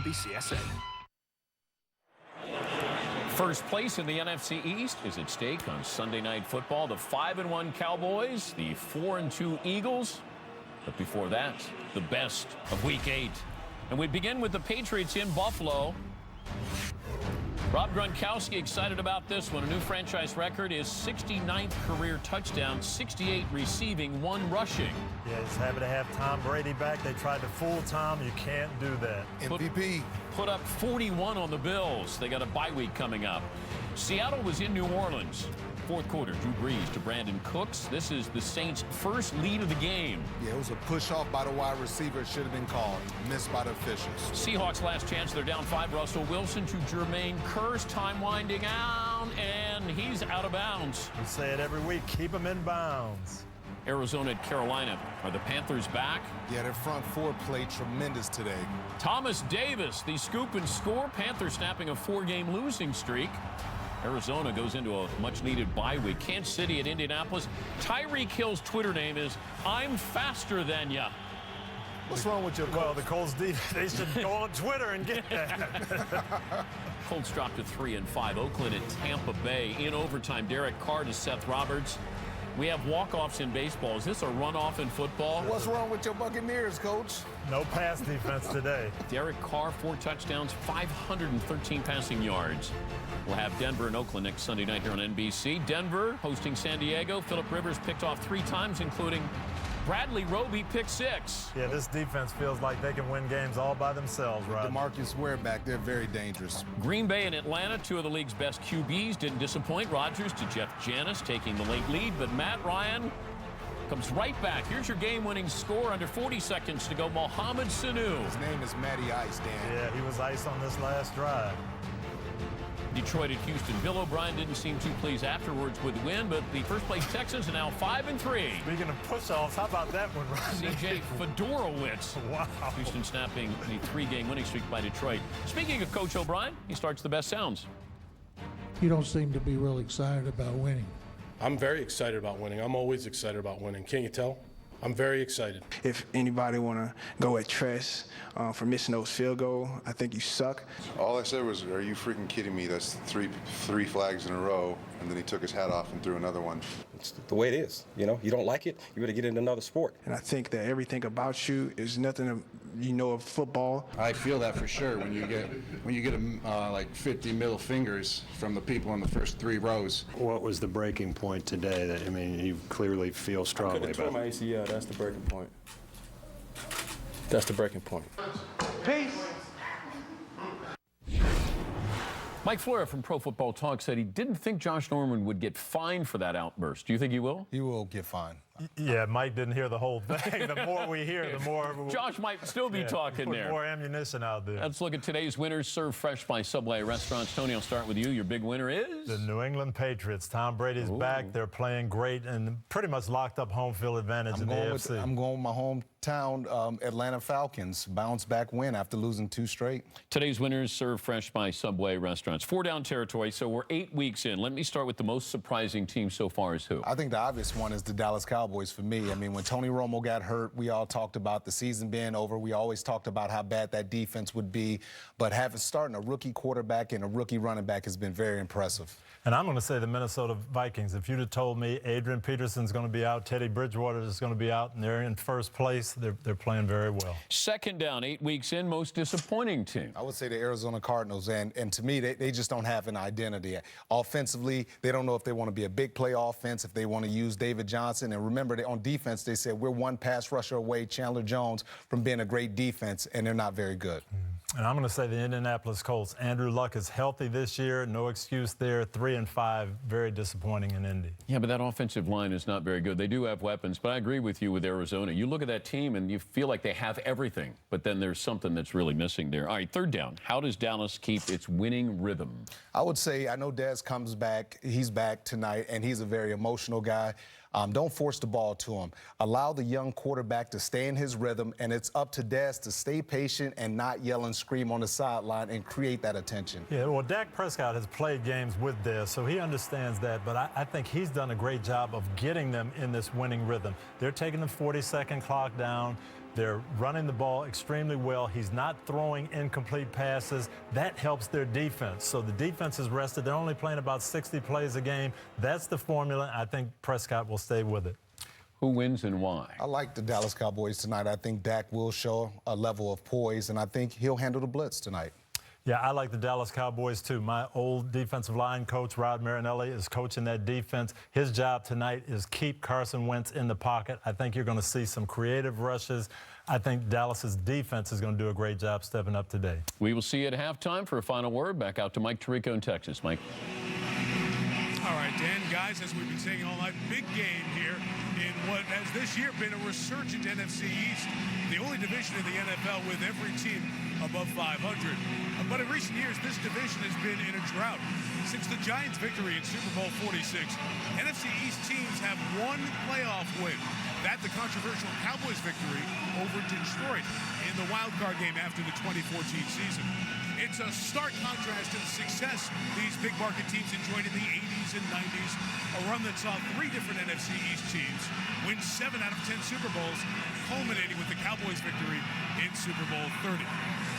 NBCSN. First place in the NFC East is at stake on Sunday Night Football. The 5-1 Cowboys, the 4-2 Eagles. But before that, the best of Week 8. And we begin with the Patriots in Buffalo. Rob Gronkowski excited about this one. A new franchise record is 69th career touchdown, 68 receiving, 1 rushing. Yeah, he's happy to have Tom Brady back. They tried to fool Tom. You can't do that. MVP. Put up 41 on the Bills. They got a bye week coming up. Seattle was in New Orleans. Fourth quarter, Drew Brees to Brandon Cooks. This is the Saints' first lead of the game. Yeah, it was a push-off by the wide receiver. It should have been called. Missed by the officials. Seahawks last chance. They're down 5. Russell Wilson to Jermaine Kearse. Time winding out, and he's out of bounds. We say it every week. Keep him in bounds. Arizona at Carolina. Are the Panthers back? Yeah, their front four played tremendous today. Thomas Davis, the scoop and score. Panthers snapping a 4-game losing streak. Arizona goes into a much-needed bye week. Kansas City at Indianapolis. Tyreek Hill's Twitter name is "I'm faster than ya." What's wrong with your Well, the Colts, they should go on Twitter and get that. Colts dropped to 3-5. Oakland at Tampa Bay in overtime. Derek Carr to Seth Roberts. We have walk-offs in baseball. Is this a runoff in football? What's wrong with your Buccaneers, Coach? No pass defense today. Derek Carr, 4 touchdowns, 513 passing yards. We'll have Denver and Oakland next Sunday night here on NBC. Denver hosting San Diego. Phillip Rivers picked off 3 times, including Bradley Roby pick 6. Yeah, this defense feels like they can win games all by themselves, right? DeMarcus Ware back, they're very dangerous. Green Bay and Atlanta, 2 of the league's best QBs, didn't disappoint. Rodgers to Jeff Janis, taking the late lead, but Matt Ryan comes right back. Here's your game-winning score under 40 seconds to go. Mohamed Sanu. His name is Matty Ice, Dan. Yeah, he was ice on this last drive. Detroit at Houston. Bill O'Brien didn't seem too pleased afterwards with the win, but the first-place Texans are now 5-3. Speaking of push-offs, how about that one, Rodney? C.J. Fedorowicz. Wow. Houston snapping the 3-game winning streak by Detroit. Speaking of Coach O'Brien, he starts the best sounds. You don't seem to be real excited about winning. I'm very excited about winning. I'm always excited about winning. Can't you tell? I'm very excited. If anybody want to go at Tress for missing those field goal, I think you suck. All I said was, are you freaking kidding me? That's three flags in a row. And then he took his hat off and threw another one. It's the way it is. You know, you don't like it, you better get into another sport. And I think that everything about you is nothing you know of football. I feel that for sure when you get like 50 middle fingers from the people in the first 3 rows. What was the breaking point today? That you clearly feel strongly about. My ACL. That's the breaking point. That's the breaking point. Peace. Mike Fleur from Pro Football Talk said he didn't think Josh Norman would get fined for that outburst. Do you think he will? He will get fined. Yeah, Mike didn't hear the whole thing. The more we hear, the more... Josh might still be talking there. More ammunition out there. Let's look at today's winners served fresh by Subway restaurants. Tony, I'll start with you. Your big winner is? The New England Patriots. Tom Brady's back. They're playing great and pretty much locked up home field advantage in the AFC. I'm going with my hometown Atlanta Falcons. Bounce back win after losing 2 straight. Today's winners served fresh by Subway restaurants. 4-down territory, so we're 8 weeks in. Let me start with the most surprising team so far is who? I think the obvious one is the Dallas Cowboys for me. I mean, when Tony Romo got hurt, we all talked about the season being over. We always talked about how bad that defense would be. But starting a rookie quarterback and a rookie running back has been very impressive. And I'm going to say the Minnesota Vikings. If you'd have told me Adrian Peterson's going to be out, Teddy Bridgewater is going to be out, and they're in first place, they're playing very well. 2nd down, 8 weeks in, most disappointing team. I would say the Arizona Cardinals, and to me, they just don't have an identity. Offensively, they don't know if they want to be a big play offense, if they want to use David Johnson. And remember, on defense, they said we're 1 pass rusher away, Chandler Jones, from being a great defense, and they're not very good. And I'm going to say the Indianapolis Colts. Andrew Luck is healthy this year. No excuse there. 3-5. Very disappointing in Indy. Yeah, but that offensive line is not very good. They do have weapons, but I agree with you with Arizona. You look at that team and you feel like they have everything, but then there's something that's really missing there. All right, 3rd down. How does Dallas keep its winning rhythm? I would say, I know Dez comes back. He's back tonight, and he's a very emotional guy. Don't force the ball to him. Allow the young quarterback to stay in his rhythm, and it's up to Dez to stay patient and not yell and scream on the sideline and create that attention. Yeah, well, Dak Prescott has played games with Dez, so he understands that, but I think he's done a great job of getting them in this winning rhythm. They're taking the 40-second clock down. They're running the ball extremely well. He's not throwing incomplete passes. That helps their defense. So the defense is rested. They're only playing about 60 plays a game. That's the formula. I think Prescott will stay with it. Who wins and why? I like the Dallas Cowboys tonight. I think Dak will show a level of poise, and I think he'll handle the blitz tonight. Yeah, I like the Dallas Cowboys, too. My old defensive line coach, Rod Marinelli, is coaching that defense. His job tonight is keep Carson Wentz in the pocket. I think you're going to see some creative rushes. I think Dallas's defense is going to do a great job stepping up today. We will see you at halftime for a final word. Back out to Mike Tirico in Texas. Mike. All right, Dan, guys, as we've been saying all night, big game here in what has this year been a resurgent NFC East, the only division in the NFL with every team above 500. But in recent years, this division has been in a drought. Since the Giants' victory in Super Bowl 46, NFC East teams have one playoff win. That the controversial Cowboys victory over Detroit in the wild card game after the 2014 season. It's a stark contrast to the success these big market teams enjoyed in the 80s and 90s, a run that saw 3 different NFC East teams win 7 out of 10 Super Bowls, culminating with the Cowboys victory in Super Bowl 30.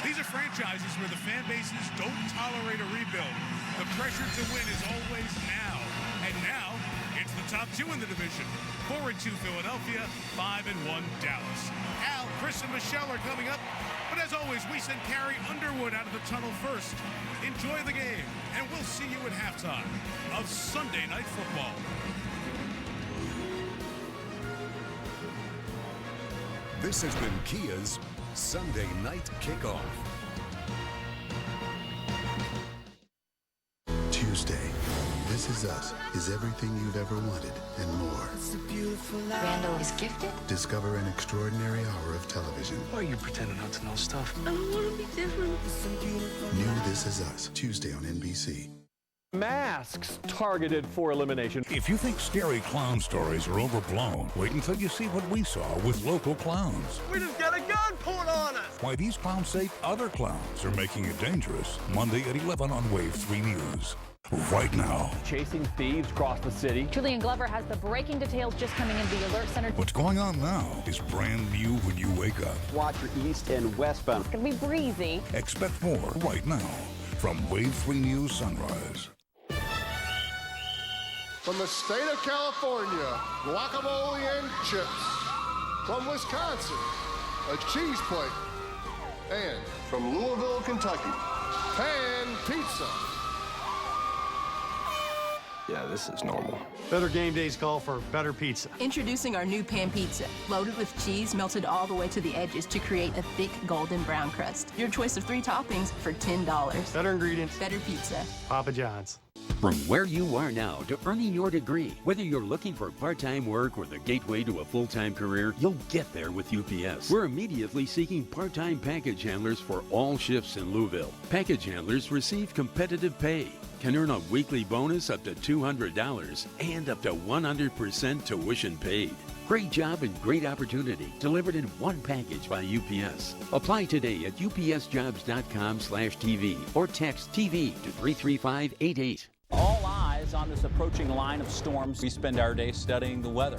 These are franchises where the fan bases don't tolerate a rebuild. The pressure to win is always now. And now, it's the top 2 in the division. 4-2 Philadelphia, 5-1 Dallas. Al, Chris, and Michelle are coming up. But as always, we send Carrie Underwood out of the tunnel first. Enjoy the game, and we'll see you at halftime of Sunday Night Football. This has been Kia's Sunday Night Kickoff. Tuesday, This Is Us is everything you've ever wanted and more. Randall is gifted? Discover an extraordinary hour of television. Why are you pretending not to know stuff? I don't want to be different. New This Is Us, Tuesday on NBC. Masks targeted for elimination. If you think scary clown stories are overblown, wait until you see what we saw with local clowns. We just got a gun pulled on us. Why these clowns say other clowns are making it dangerous. Monday at 11 on Wave 3 News. Right now. Chasing thieves across the city. Julian Glover has the breaking details just coming into the alert center. What's going on now is brand new when you wake up. Watch your east and westbound. It's going to be breezy. Expect more right now from Wave 3 News Sunrise. From the state of California, guacamole and chips. From Wisconsin, a cheese plate. And from Louisville, Kentucky, pan pizza. Yeah, this is normal. Better game days call for better pizza. Introducing our new pan pizza, loaded with cheese melted all the way to the edges to create a thick golden brown crust. Your choice of 3 toppings for $10. Better ingredients. Better pizza. Papa John's. From where you are now to earning your degree, whether you're looking for part-time work or the gateway to a full-time career, you'll get there with UPS. We're immediately seeking part-time package handlers for all shifts in Louisville. Package handlers receive competitive pay, can earn a weekly bonus up to $200, and up to 100% tuition paid. Great job and great opportunity delivered in one package by UPS. Apply today at upsjobs.com/TV or text TV to 33588. All eyes on this approaching line of storms. We spend our day studying the weather.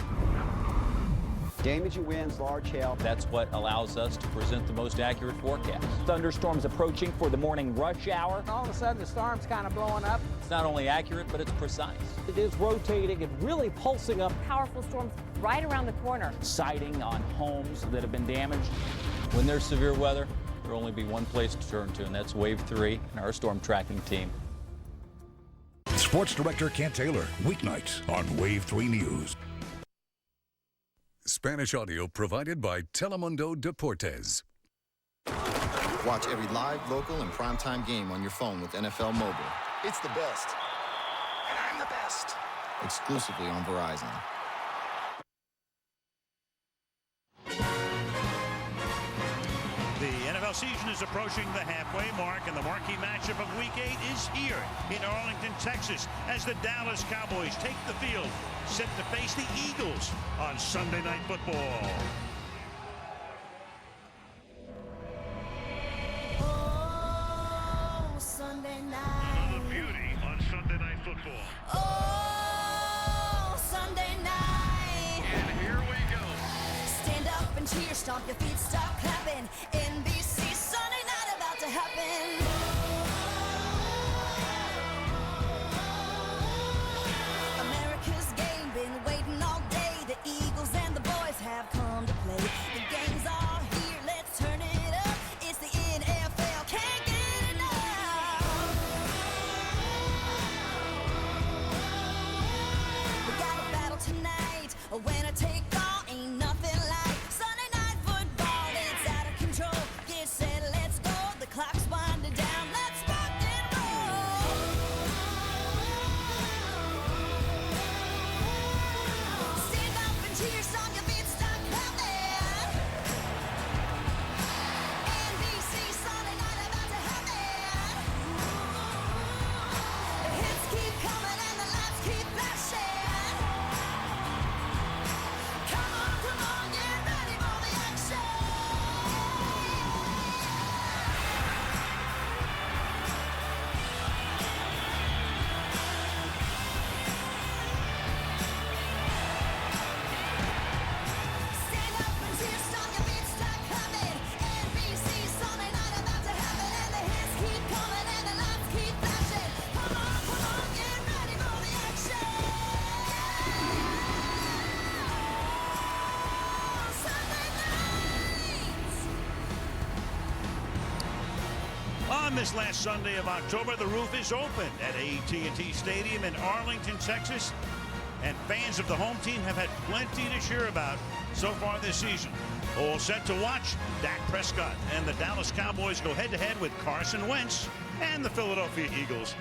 Damaging winds, large hail. That's what allows us to present the most accurate forecast. Thunderstorms approaching for the morning rush hour. All of a sudden, the storm's kind of blowing up. It's not only accurate, but it's precise. It is rotating and really pulsing up. Powerful storms right around the corner. Sighting on homes that have been damaged. When there's severe weather, there'll only be one place to turn to, and that's Wave 3 and our storm tracking team. Sports Director Kent Taylor, weeknights on Wave 3 News. Spanish audio provided by Telemundo Deportes. Watch every live, local, and primetime game on your phone with NFL Mobile. It's the best. And I'm the best. Exclusively on Verizon. The NFL season is approaching the halfway mark, and the marquee matchup of Week 8 is here in Arlington, Texas, as the Dallas Cowboys take the field, set to face the Eagles on Sunday Night Football. Oh, Sunday night. Another beauty on Sunday Night Football. Oh, Sunday night. And here we go. Stand up and tears, stomp your feet, stop clapping. NBC Sunday night about to happen. America's game, been waiting all day. The Eagles and the boys have come to play. The games are here, let's turn it up. It's the NFL, can't get enough. We got a battle tonight, a winner take all, ain't nothing like Sunday night football. It's out of control, get set, let's go. The clock's winding down, let's rock and roll. Stand up and cheer, song your feet, stop clapping. NBC Sunday night about to happen. The hits keep coming and the lights keep flashing. Come on, get ready for the action. Stand up and cheer, stomp your feet, start clapping. NBC Sunday night about to happen, and the hits keep coming and the lights keep flashing. Come on, get ready for the action. Sunday nights. On this last Sunday of October, the roof is open at AT&T Stadium in Arlington, Texas. And fans of the home team have had plenty to cheer about so far this season. All set to watch Dak Prescott and the Dallas Cowboys go head-to-head with Carson Wentz and the Philadelphia Eagles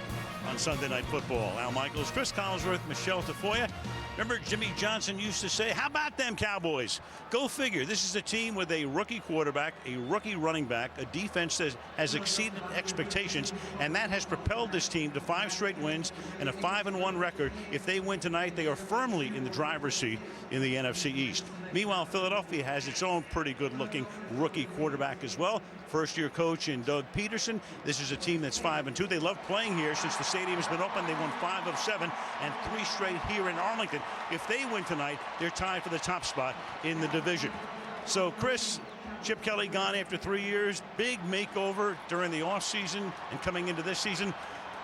on Sunday Night Football. Al Michaels, Chris Collinsworth, Michelle Tafoya. Remember Jimmy Johnson used to say, how about them Cowboys? Go figure. This is a team with a rookie quarterback, a rookie running back, a defense that has exceeded expectations, and that has propelled this team to 5 straight wins and a 5-1 record. If they win tonight, they are firmly in the driver's seat in the NFC East. Meanwhile, Philadelphia has its own pretty good-looking rookie quarterback as well. First-year coach in Doug Peterson. This is a team that's 5-2. They love playing here since the stadium has been open. They won 5 of 7 and 3 straight here in Arlington. If they win tonight, they're tied for the top spot in the division. So, Chris, Chip Kelly gone after 3 years. Big makeover during the offseason and coming into this season.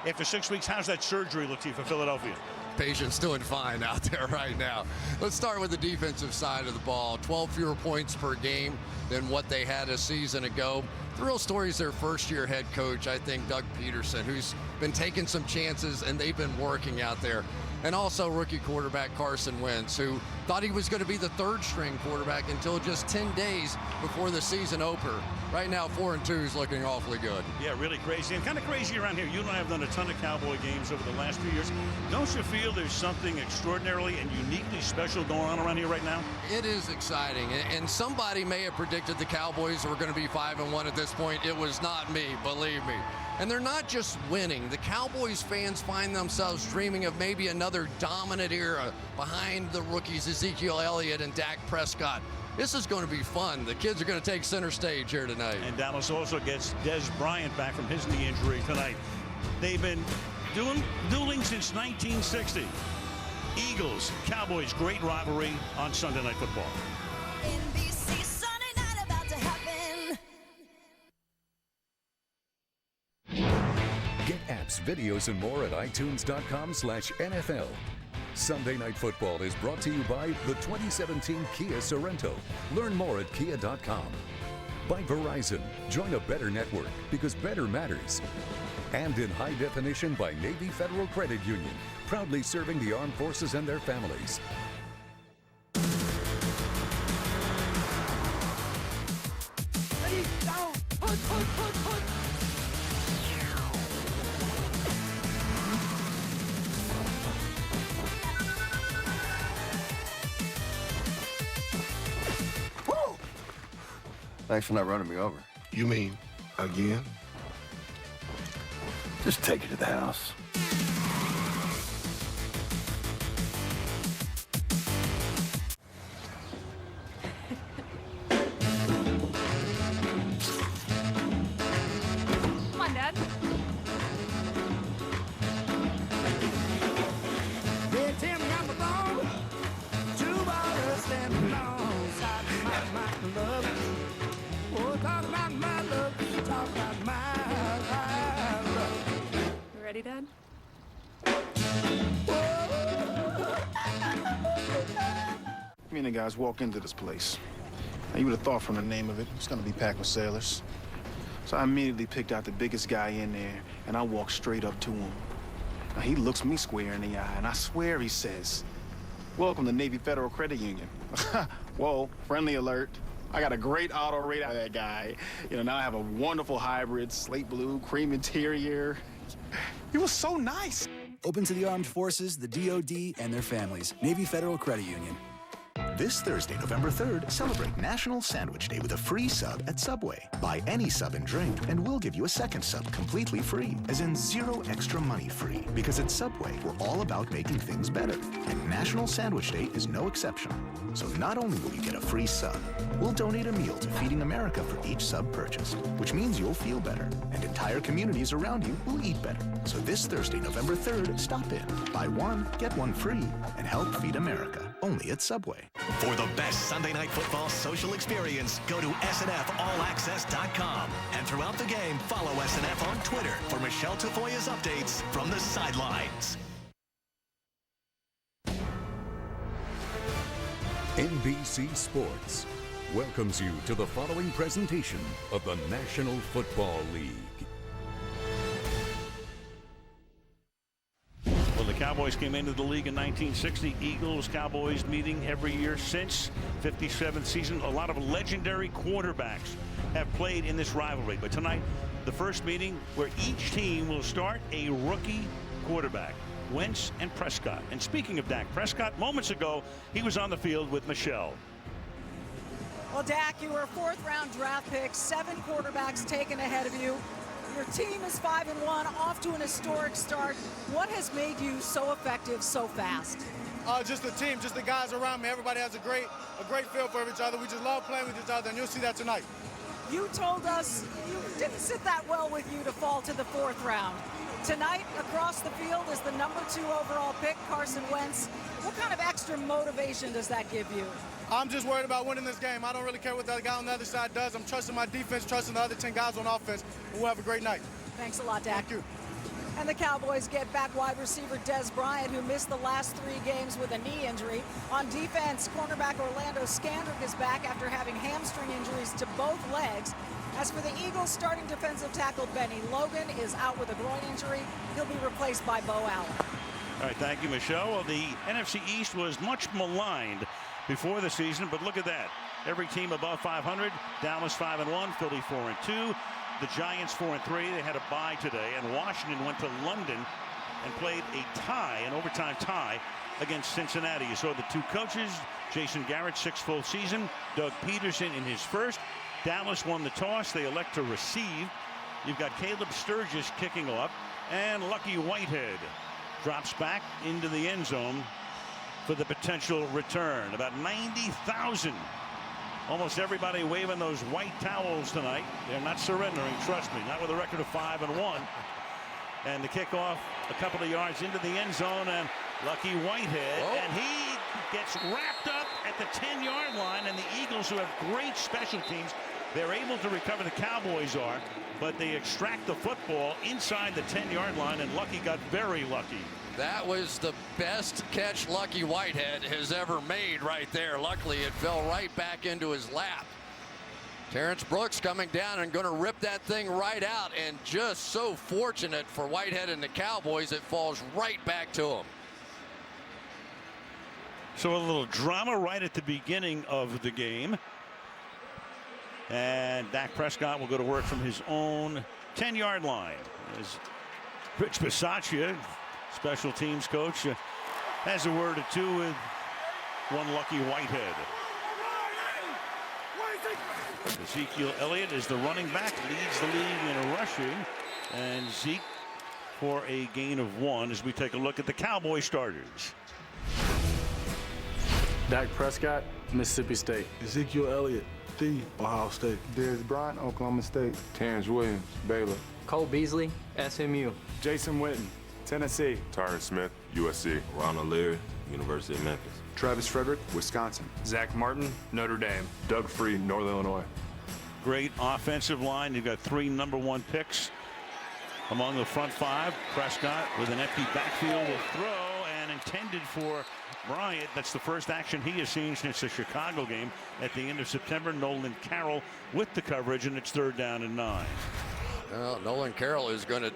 After 6 weeks, how's that surgery look to you for Philadelphia? Patient's doing fine out there right now. Let's start with the defensive side of the ball. 12 fewer points per game than what they had a season ago. The real story is their first-year head coach, I think, Doug Peterson, who's been taking some chances, and they've been working out there. And also rookie quarterback Carson Wentz, who thought he was going to be the third-string quarterback until just 10 days before the season opener. Right now, 4-2 is looking awfully good. Yeah, really crazy. And kind of crazy around here. You and I have done a ton of Cowboy games over the last few years. Don't you feel there's something extraordinarily and uniquely special going on around here right now? It is exciting. And somebody may have predicted the Cowboys were going to be 5-1 at this point. It was not me, believe me. And they're not just winning. The Cowboys fans find themselves dreaming of maybe another dominant era behind the rookies Ezekiel Elliott and Dak Prescott. This is going to be fun. The kids are going to take center stage here tonight. And Dallas also gets Dez Bryant back from his knee injury tonight. They've been dueling since 1960. Eagles, Cowboys, great rivalry on Sunday Night Football. NBC Sunday night about to happen. Get apps, videos, and more at iTunes.com/NFL. Sunday Night Football is brought to you by the 2017 Kia Sorento. Learn more at kia.com. By Verizon. Join a better network because better matters. And in high definition by Navy Federal Credit Union, proudly serving the armed forces and their families. Ready, down, put. Thanks for not running me over. You mean again? Just take it to the house. Come on, Dad. Tim got the ball. 2 ballers standing alongside my love. Dad? Me and the guys walk into this place. Now, you would have thought from the name of it, it's gonna be packed with sailors. So I immediately picked out the biggest guy in there, and I walked straight up to him. Now, he looks me square in the eye, and I swear he says, "Welcome to Navy Federal Credit Union." Whoa, friendly alert. I got a great auto rate out of that guy. You know, now I have a wonderful hybrid, slate blue, cream interior. He was so nice. Open to the armed forces, the DoD, and their families. Navy Federal Credit Union. This Thursday, November 3rd, celebrate National Sandwich Day with a free sub at Subway. Buy any sub and drink, and we'll give you a second sub completely free, as in zero extra money free. Because at Subway, we're all about making things better. And National Sandwich Day is no exception. So not only will you get a free sub, we'll donate a meal to Feeding America for each sub purchased, which means you'll feel better, and entire communities around you will eat better. So this Thursday, November 3rd, stop in, buy one, get one free, and help feed America. Only at Subway. For the best Sunday Night Football social experience, go to snfallaccess.com. And throughout the game, follow SNF on Twitter for Michelle Tafoya's updates from the sidelines. NBC Sports welcomes you to the following presentation of the National Football League. Well, the Cowboys came into the league in 1960. Eagles, Cowboys meeting every year since 57th season. A lot of legendary quarterbacks have played in this rivalry. But tonight, the first meeting where each team will start a rookie quarterback. Wentz and Prescott. And speaking of Dak Prescott, moments ago, he was on the field with Michelle. Well, Dak, you were a fourth-round draft pick, 7 quarterbacks taken ahead of you. Your team is 5-1, off to an historic start. What has made you so effective so fast? Just the team, just the guys around me. Everybody has a great feel for each other. We just love playing with each other, and you'll see that tonight. You told us you didn't sit that well with you to fall to the 4th round. Tonight, across the field is the number 2 overall pick, Carson Wentz. What kind of extra motivation does that give you? I'm just worried about winning this game. I don't really care what the guy on the other side does. I'm trusting my defense, trusting the other 10 guys on offense, and we'll have a great night. Thanks a lot, Dak. Thank you. And the Cowboys get back wide receiver Des Bryant, who missed the last 3 games with a knee injury. On defense, cornerback Orlando Scandrick is back after having hamstring injuries to both legs. As for the Eagles, starting defensive tackle Benny Logan is out with a groin injury. He'll be replaced by Bo Allen. All right, thank you, Michelle. Well, the NFC East was much maligned before the season, but look at that. Every team above 500, Dallas 5-1, Philly 4-2, the Giants 4-3. They had a bye today, and Washington went to London and played a tie, an overtime tie, against Cincinnati. You saw the 2 coaches, Jason Garrett, 6 full season, Doug Peterson in his first. Dallas won the toss. They elect to receive. You've got Caleb Sturgis kicking off, and Lucky Whitehead drops back into the end zone for the potential return. About 90,000. Almost everybody waving those white towels tonight. They're not surrendering, trust me, not with a record of 5-1. And the kickoff a couple of yards into the end zone, and Lucky Whitehead, and he gets wrapped up at the 10-yard line, and the Eagles, who have great special teams, they're able to recover. The Cowboys are, but they extract the football inside the 10-yard line, and Lucky got very lucky. That was the best catch Lucky Whitehead has ever made right there. Luckily, it fell right back into his lap. Terrence Brooks coming down and going to rip that thing right out, and just so fortunate for Whitehead and the Cowboys, it falls right back to him. So a little drama right at the beginning of the game. And Dak Prescott will go to work from his own 10-yard line. As Rich Bisaccia, special teams coach, has a word or two with one Lucky Whitehead. Ezekiel Elliott is the running back, leads the league in rushing, and Zeke for a gain of 1 as we take a look at the Cowboy starters. Dak Prescott, Mississippi State. Ezekiel Elliott, Ohio State. Des Bryant, Oklahoma State. Terrence Williams, Baylor. Cole Beasley, SMU. Jason Witten, Tennessee. Tyron Smith, USC. Ronald Leary, University of Memphis. Travis Frederick, Wisconsin. Zach Martin, Notre Dame. Doug Free, Northern Illinois. Great offensive line. You've got 3 number 1 picks. among the front five. Prescott with an empty backfield will throw, and intended for Bryant. That's the first action he has seen since the Chicago game at the end of September. Nolan Carroll with the coverage, and it's 3rd down and 9. Well, Nolan Carroll is going to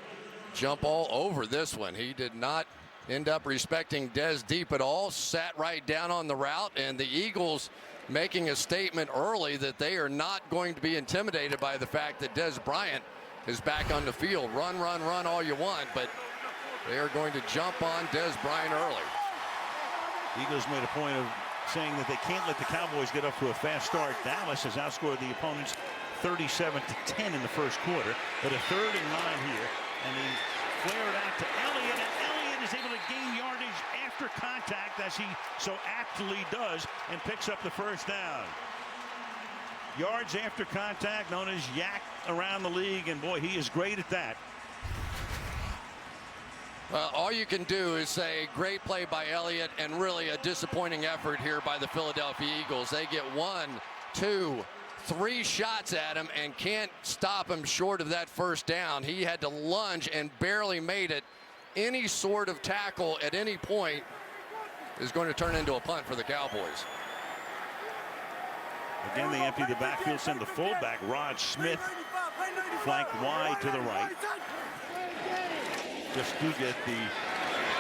jump all over this one. He did not end up respecting Dez deep at all, sat right down on the route, and the Eagles making a statement early that they are not going to be intimidated by the fact that Dez Bryant is back on the field. Run, run, run all you want, but they are going to jump on Dez Bryant early. Eagles made a point of saying that they can't let the Cowboys get up to a fast start. Dallas has outscored the opponents 37-10 in the first quarter, but a 3rd and 9 here, and he flared out to Elliott, and Elliott is able to gain yardage after contact, as he so aptly does, and picks up the first down. Yards after contact, known as yak around the league, and boy, he is great at that. Well, all you can do is say great play by Elliott, and really a disappointing effort here by the Philadelphia Eagles. They get 1, 2, 3 shots at him and can't stop him short of that first down. He had to lunge and barely made it. Any sort of tackle at any point is going to turn into a punt for the Cowboys. Again, they empty the backfield, send the fullback, Rod Smith, flanked wide to the right. Just to get the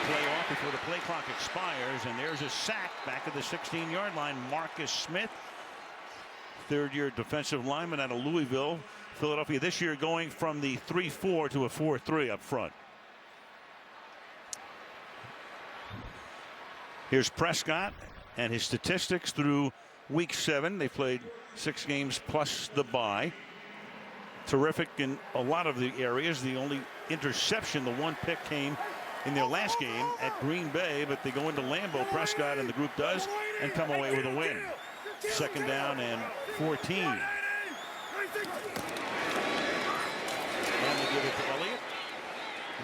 play off before the play clock expires, and there's a sack back at the 16-yard line. Marcus Smith, 3rd-year defensive lineman out of Louisville. Philadelphia this year going from the 3-4 to a 4-3 up front. Here's Prescott and his statistics through week 7. They played 6 games plus the bye. Terrific in a lot of the areas. The only interception, the 1 pick, came in their last game at Green Bay, but they go into Lambeau, Prescott and the group does, and come away with a win. 2nd down and 14. And they give it to Elliott.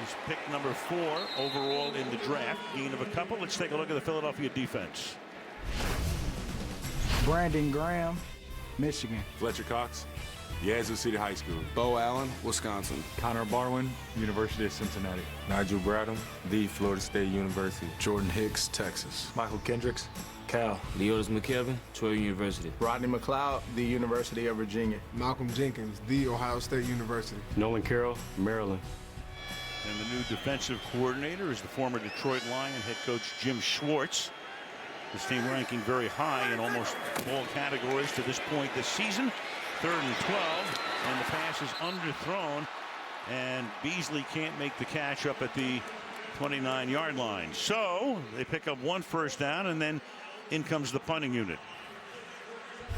He's pick number 4 overall in the draft. Gain of a couple. Let's take a look at the Philadelphia defense. Brandon Graham, Michigan. Fletcher Cox, Yazoo City High School. Bo Allen, Wisconsin. Connor Barwin, University of Cincinnati. Nigel Bradham, the Florida State University. Jordan Hicks, Texas. Michael Kendricks, Cal. Leotis McKelvin, Troy University. Rodney McLeod, the University of Virginia. Malcolm Jenkins, the Ohio State University. Nolan Carroll, Maryland. And the new defensive coordinator is the former Detroit Lion head coach Jim Schwartz. His team ranking very high in almost all categories to this point this season. 3rd and 12, and the pass is underthrown, and Beasley can't make the catch up at the 29-yard line. So they pick up 1 first down, and then in comes the punting unit.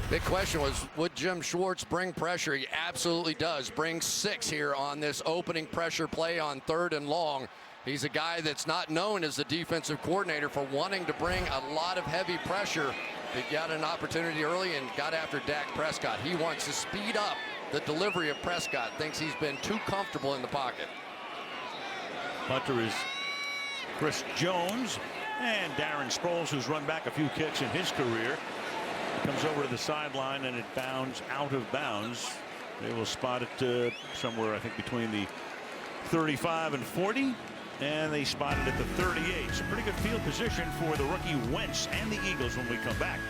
Big question was, would Jim Schwartz bring pressure? He absolutely does. Bring 6 here on this opening pressure play on 3rd and long. He's a guy that's not known as the defensive coordinator for wanting to bring a lot of heavy pressure. He got an opportunity early and got after Dak Prescott. He wants to speed up the delivery of Prescott. Thinks he's been too comfortable in the pocket. Punter is Chris Jones, and Darren Sproles, who's run back a few kicks in his career, comes over to the sideline, and it bounds out of bounds. They will spot it somewhere, I think, between the 35 and 40. And they spot it at the 38. So pretty good field position for the rookie Wentz and the Eagles when we come back.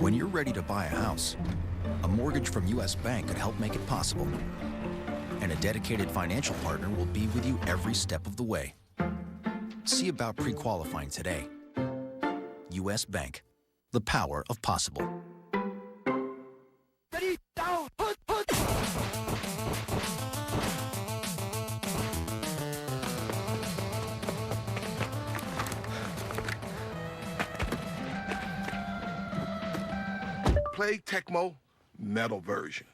When you're ready to buy a house, a mortgage from U.S. Bank could help make it possible. And a dedicated financial partner will be with you every step of the way. See about pre-qualifying today. U.S. Bank, the power of possible. Ready, down, put. Play Tecmo metal version.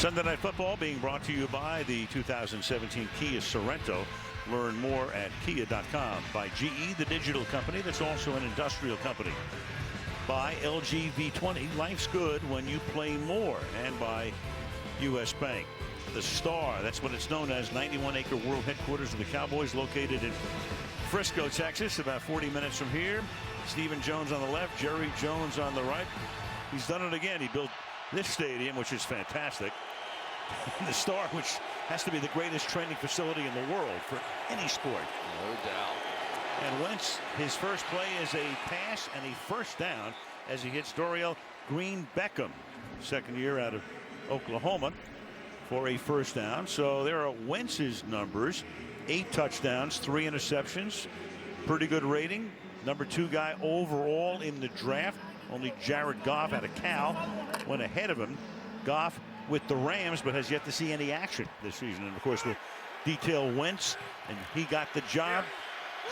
Sunday Night Football being brought to you by the 2017 Kia Sorento. Learn more at kia.com. By GE, the digital company that's also an industrial company. By LG V20, life's good when you play more. And by U.S. Bank. The Star, that's what it's known as, 91-acre world headquarters of the Cowboys, located in Frisco, Texas, about 40 minutes from here. Stephen Jones on the left, Jerry Jones on the right. He's done it again. He built this stadium, which is fantastic. The Star, which has to be the greatest training facility in the world for any sport. No doubt. And Wentz, his first play is a pass and a first down as he hits Dorial Green Beckham, second year out of Oklahoma, for a first down. So there are Wentz's numbers: 8 touchdowns, 3 interceptions, pretty good rating. Number 2 guy overall in the draft. Only Jared Goff out of Cal went ahead of him. Goff with the Rams, but has yet to see any action this season. And of course, we'll detail Wentz, and he got the job.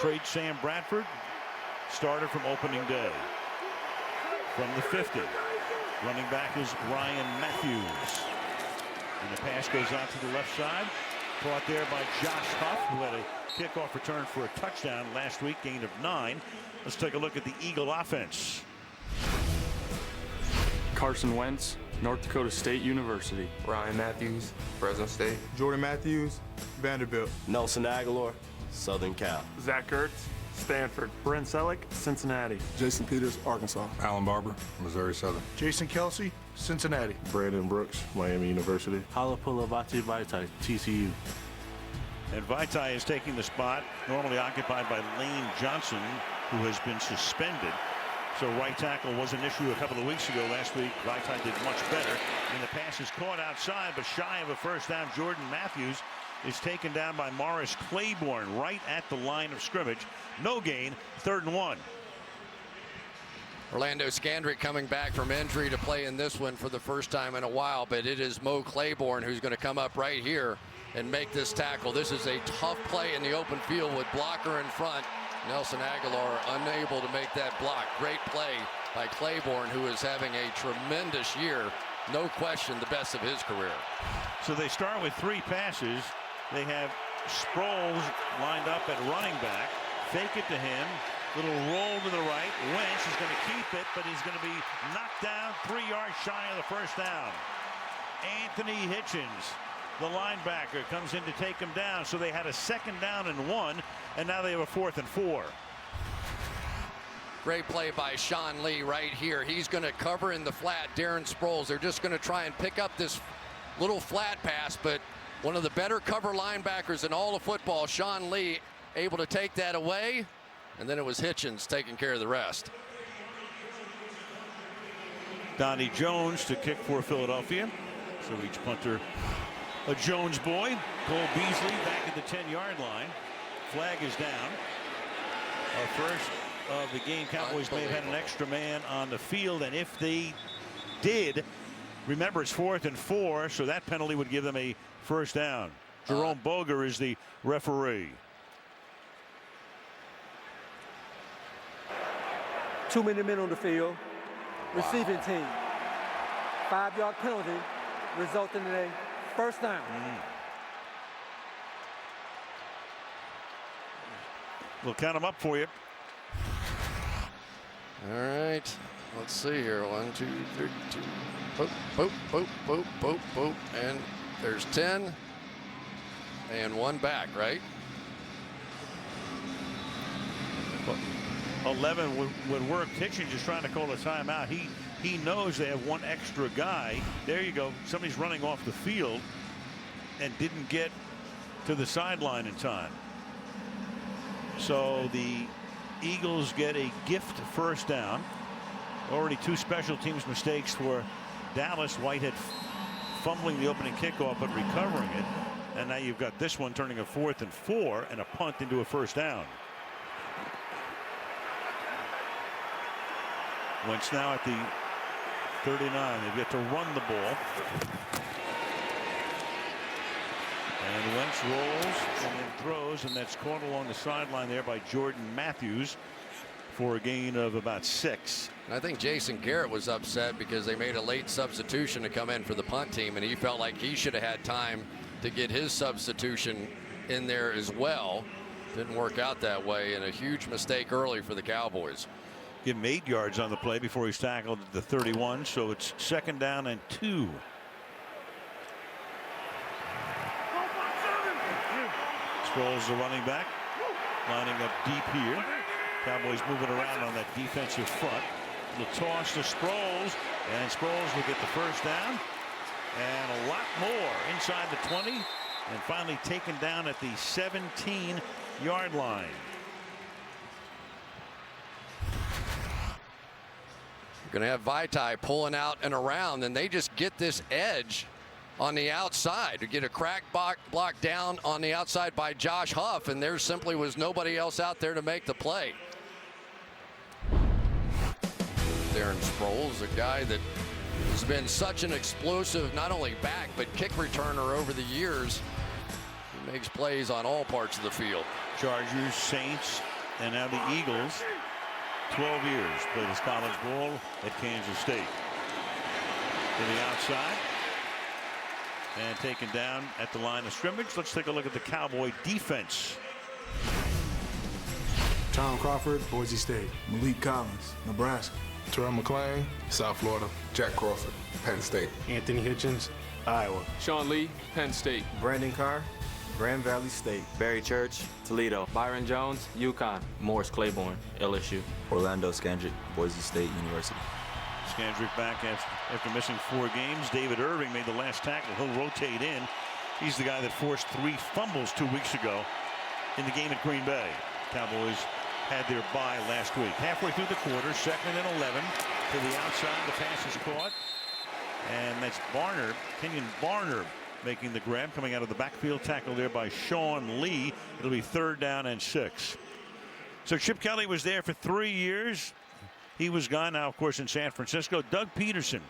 Trade Sam Bradford, started from opening day. From the 50, running back is Ryan Matthews. And the pass goes out to the left side. Caught there by Josh Huff, who had a kickoff return for a touchdown last week, gain of 9. Let's take a look at the Eagle offense. Carson Wentz, North Dakota State University. Ryan Matthews, Fresno State. Jordan Matthews, Vanderbilt. Nelson Aguilar, Southern Cal. Zach Ertz, Stanford. Brent Selleck, Cincinnati. Jason Peters, Arkansas. Alan Barber, Missouri Southern. Jason Kelsey, Cincinnati. Brandon Brooks, Miami University. Halapoulivaati Vaitai, TCU. And Vaitai is taking the spot normally occupied by Lane Johnson, who has been suspended. So right tackle was an issue a couple of weeks ago. Last week, Vaitai did much better. And the pass is caught outside, but shy of a first down. Jordan Matthews is taken down by Morris Claiborne right at the line of scrimmage. No gain, 3rd and 1. Orlando Scandrick coming back from injury to play in this one for the first time in a while, but it is Mo Claiborne who's going to come up right here and make this tackle. This is a tough play in the open field with blocker in front. Nelson Aguilar unable to make that block. Great play by Claiborne, who is having a tremendous year. No question the best of his career. So they start with 3 passes. They have Sproles lined up at running back. Fake it to him. Little roll to the right. Wentz is going to keep it, but he's going to be knocked down 3 yards shy of the first down. Anthony Hitchens, the linebacker, comes in to take him down. So they had a 2nd down and 1, and now they have a 4th and 4. Great play by Sean Lee right here. He's going to cover in the flat Darren Sproles. They're just going to try and pick up this little flat pass, but one of the better cover linebackers in all of football, Sean Lee, able to take that away. And then it was Hitchens taking care of the rest. Donnie Jones to kick for Philadelphia. So each punter a Jones boy. Cole Beasley back at the 10-yard line. Flag is down. Our first of the game. Cowboys may have had an extra man on the field, and if they did, remember it's 4th and 4, so that penalty would give them a first down. Jerome Boger is the referee. 2 men on the field. Receiving team. 5-yard penalty resulting in a first down. We'll count them up for you. All right. Let's see here. 1, 2, 3, 2. Boop, boop, boop, boop, boop, boop. And there's 10. And 1 back, right? 11 would work. Hitchens is trying to call a timeout. He knows they have 1 extra guy. There you go. Somebody's running off the field and didn't get to the sideline in time. So the Eagles get a gift first down. Already 2 special teams mistakes for Dallas. Whitehead fumbling the opening kickoff but recovering it. And now you've got this one turning a 4th and 4 and a punt into a first down. Wentz now at the 39. They've got to run the ball. And Wentz rolls and then throws, and that's caught along the sideline there by Jordan Matthews for a gain of about 6. And I think Jason Garrett was upset because they made a late substitution to come in for the punt team, and he felt like he should have had time to get his substitution in there as well. Didn't work out that way, and a huge mistake early for the Cowboys. Give him 8 yards on the play before he's tackled at the 31, so it's 2nd down and 2. Sproles, the running back, lining up deep here. Cowboys moving around on that defensive front. The toss to Sproles, and Sproles will get the first down. And a lot more inside the 20, and finally taken down at the 17-yard line. You're going to have Vaitai pulling out and around, and they just get this edge on the outside to get a crack block down on the outside by Josh Huff, and there simply was nobody else out there to make the play. Darren Sproles, a guy that has been such an explosive, not only back, but kick returner over the years. He makes plays on all parts of the field. Chargers, Saints, and now the Eagles. 12 years played his college ball at Kansas State. To the outside. And taken down at the line of scrimmage. Let's take a look at the Cowboy defense. Tom Crawford, Boise State. Malik Collins, Nebraska. Terrell McClain, South Florida. Jack Crawford, Penn State. Anthony Hitchens, Iowa. Sean Lee, Penn State. Brandon Carr, Grand Valley State. Barry Church, Toledo. Byron Jones, UConn. Morris Claiborne, LSU. Orlando Scandrick, Boise State University. Scandrick back after missing 4 games. David Irving made the last tackle. He'll rotate in. He's the guy that forced 3 fumbles 2 weeks ago in the game at Green Bay. Cowboys had their bye last week. Halfway through the quarter, 2nd and 11. To the outside, the pass is caught. And that's Barner, Kenyon Barner, making the grab, coming out of the backfield. Tackle there by Sean Lee. It'll be 3rd down and 6. So Chip Kelly was there for 3 years. He was gone now, of course, in San Francisco. Doug Peterson,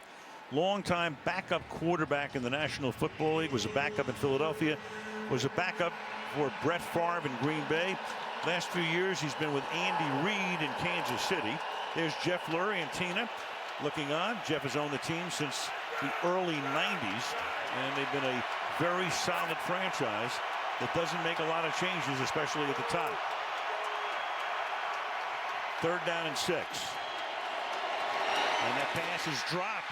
longtime backup quarterback in the National Football League, was a backup in Philadelphia, was a backup for Brett Favre in Green Bay. Last few years, he's been with Andy Reid in Kansas City. There's Jeff Lurie and Tina looking on. Jeff has owned the team since the early 90s, and they've been a very solid franchise that doesn't make a lot of changes, especially at the top. 3rd down and 6. And that pass is dropped.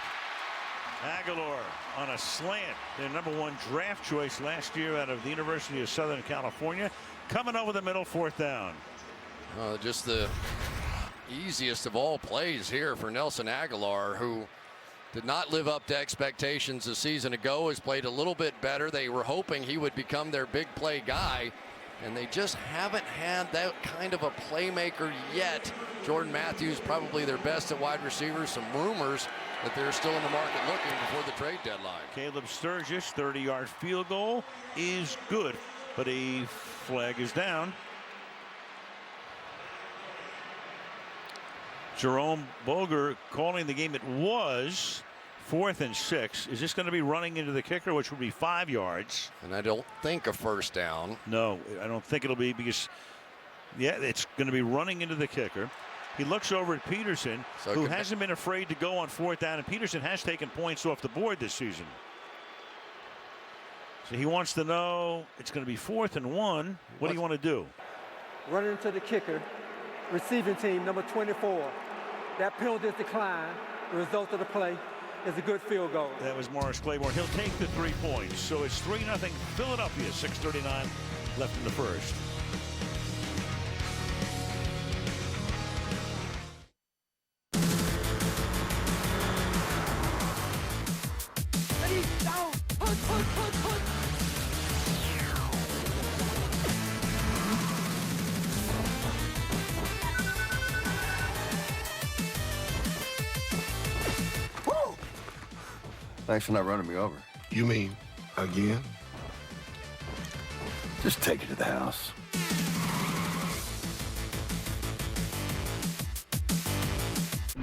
Aguilar on a slant, their #1 draft choice last year out of the University of Southern California, coming over the middle, 4th down. Just the easiest of all plays here for Nelson Aguilar, who did not live up to expectations a season ago, has played a little bit better. They were hoping he would become their big play guy, and they just haven't had that kind of a playmaker yet. Jordan Matthews probably their best at wide receiver. Some rumors that they're still in the market looking before the trade deadline. Caleb Sturgis, 30-yard field goal is good, but a flag is down. Jerome Boger calling the game. It was 4th and 6. Is this going to be running into the kicker, which would be 5 yards? And I don't think a first down. No, I don't think it'll be, because, yeah, it's going to be running into the kicker. He looks over at Peterson, who hasn't been afraid to go on 4th down, and Peterson has taken points off the board this season. So he wants to know, it's going to be 4th and 1. What do you want to do? Running into the kicker, receiving team, number 24. That penalty is declined. The result of the play is a good field goal. That was Morris Claiborne. He'll take the 3 points. So it's 3-0 Philadelphia. 6:39 left in the first. Ready, down, put. Thanks for not running me over. You mean again? Just take it to the house.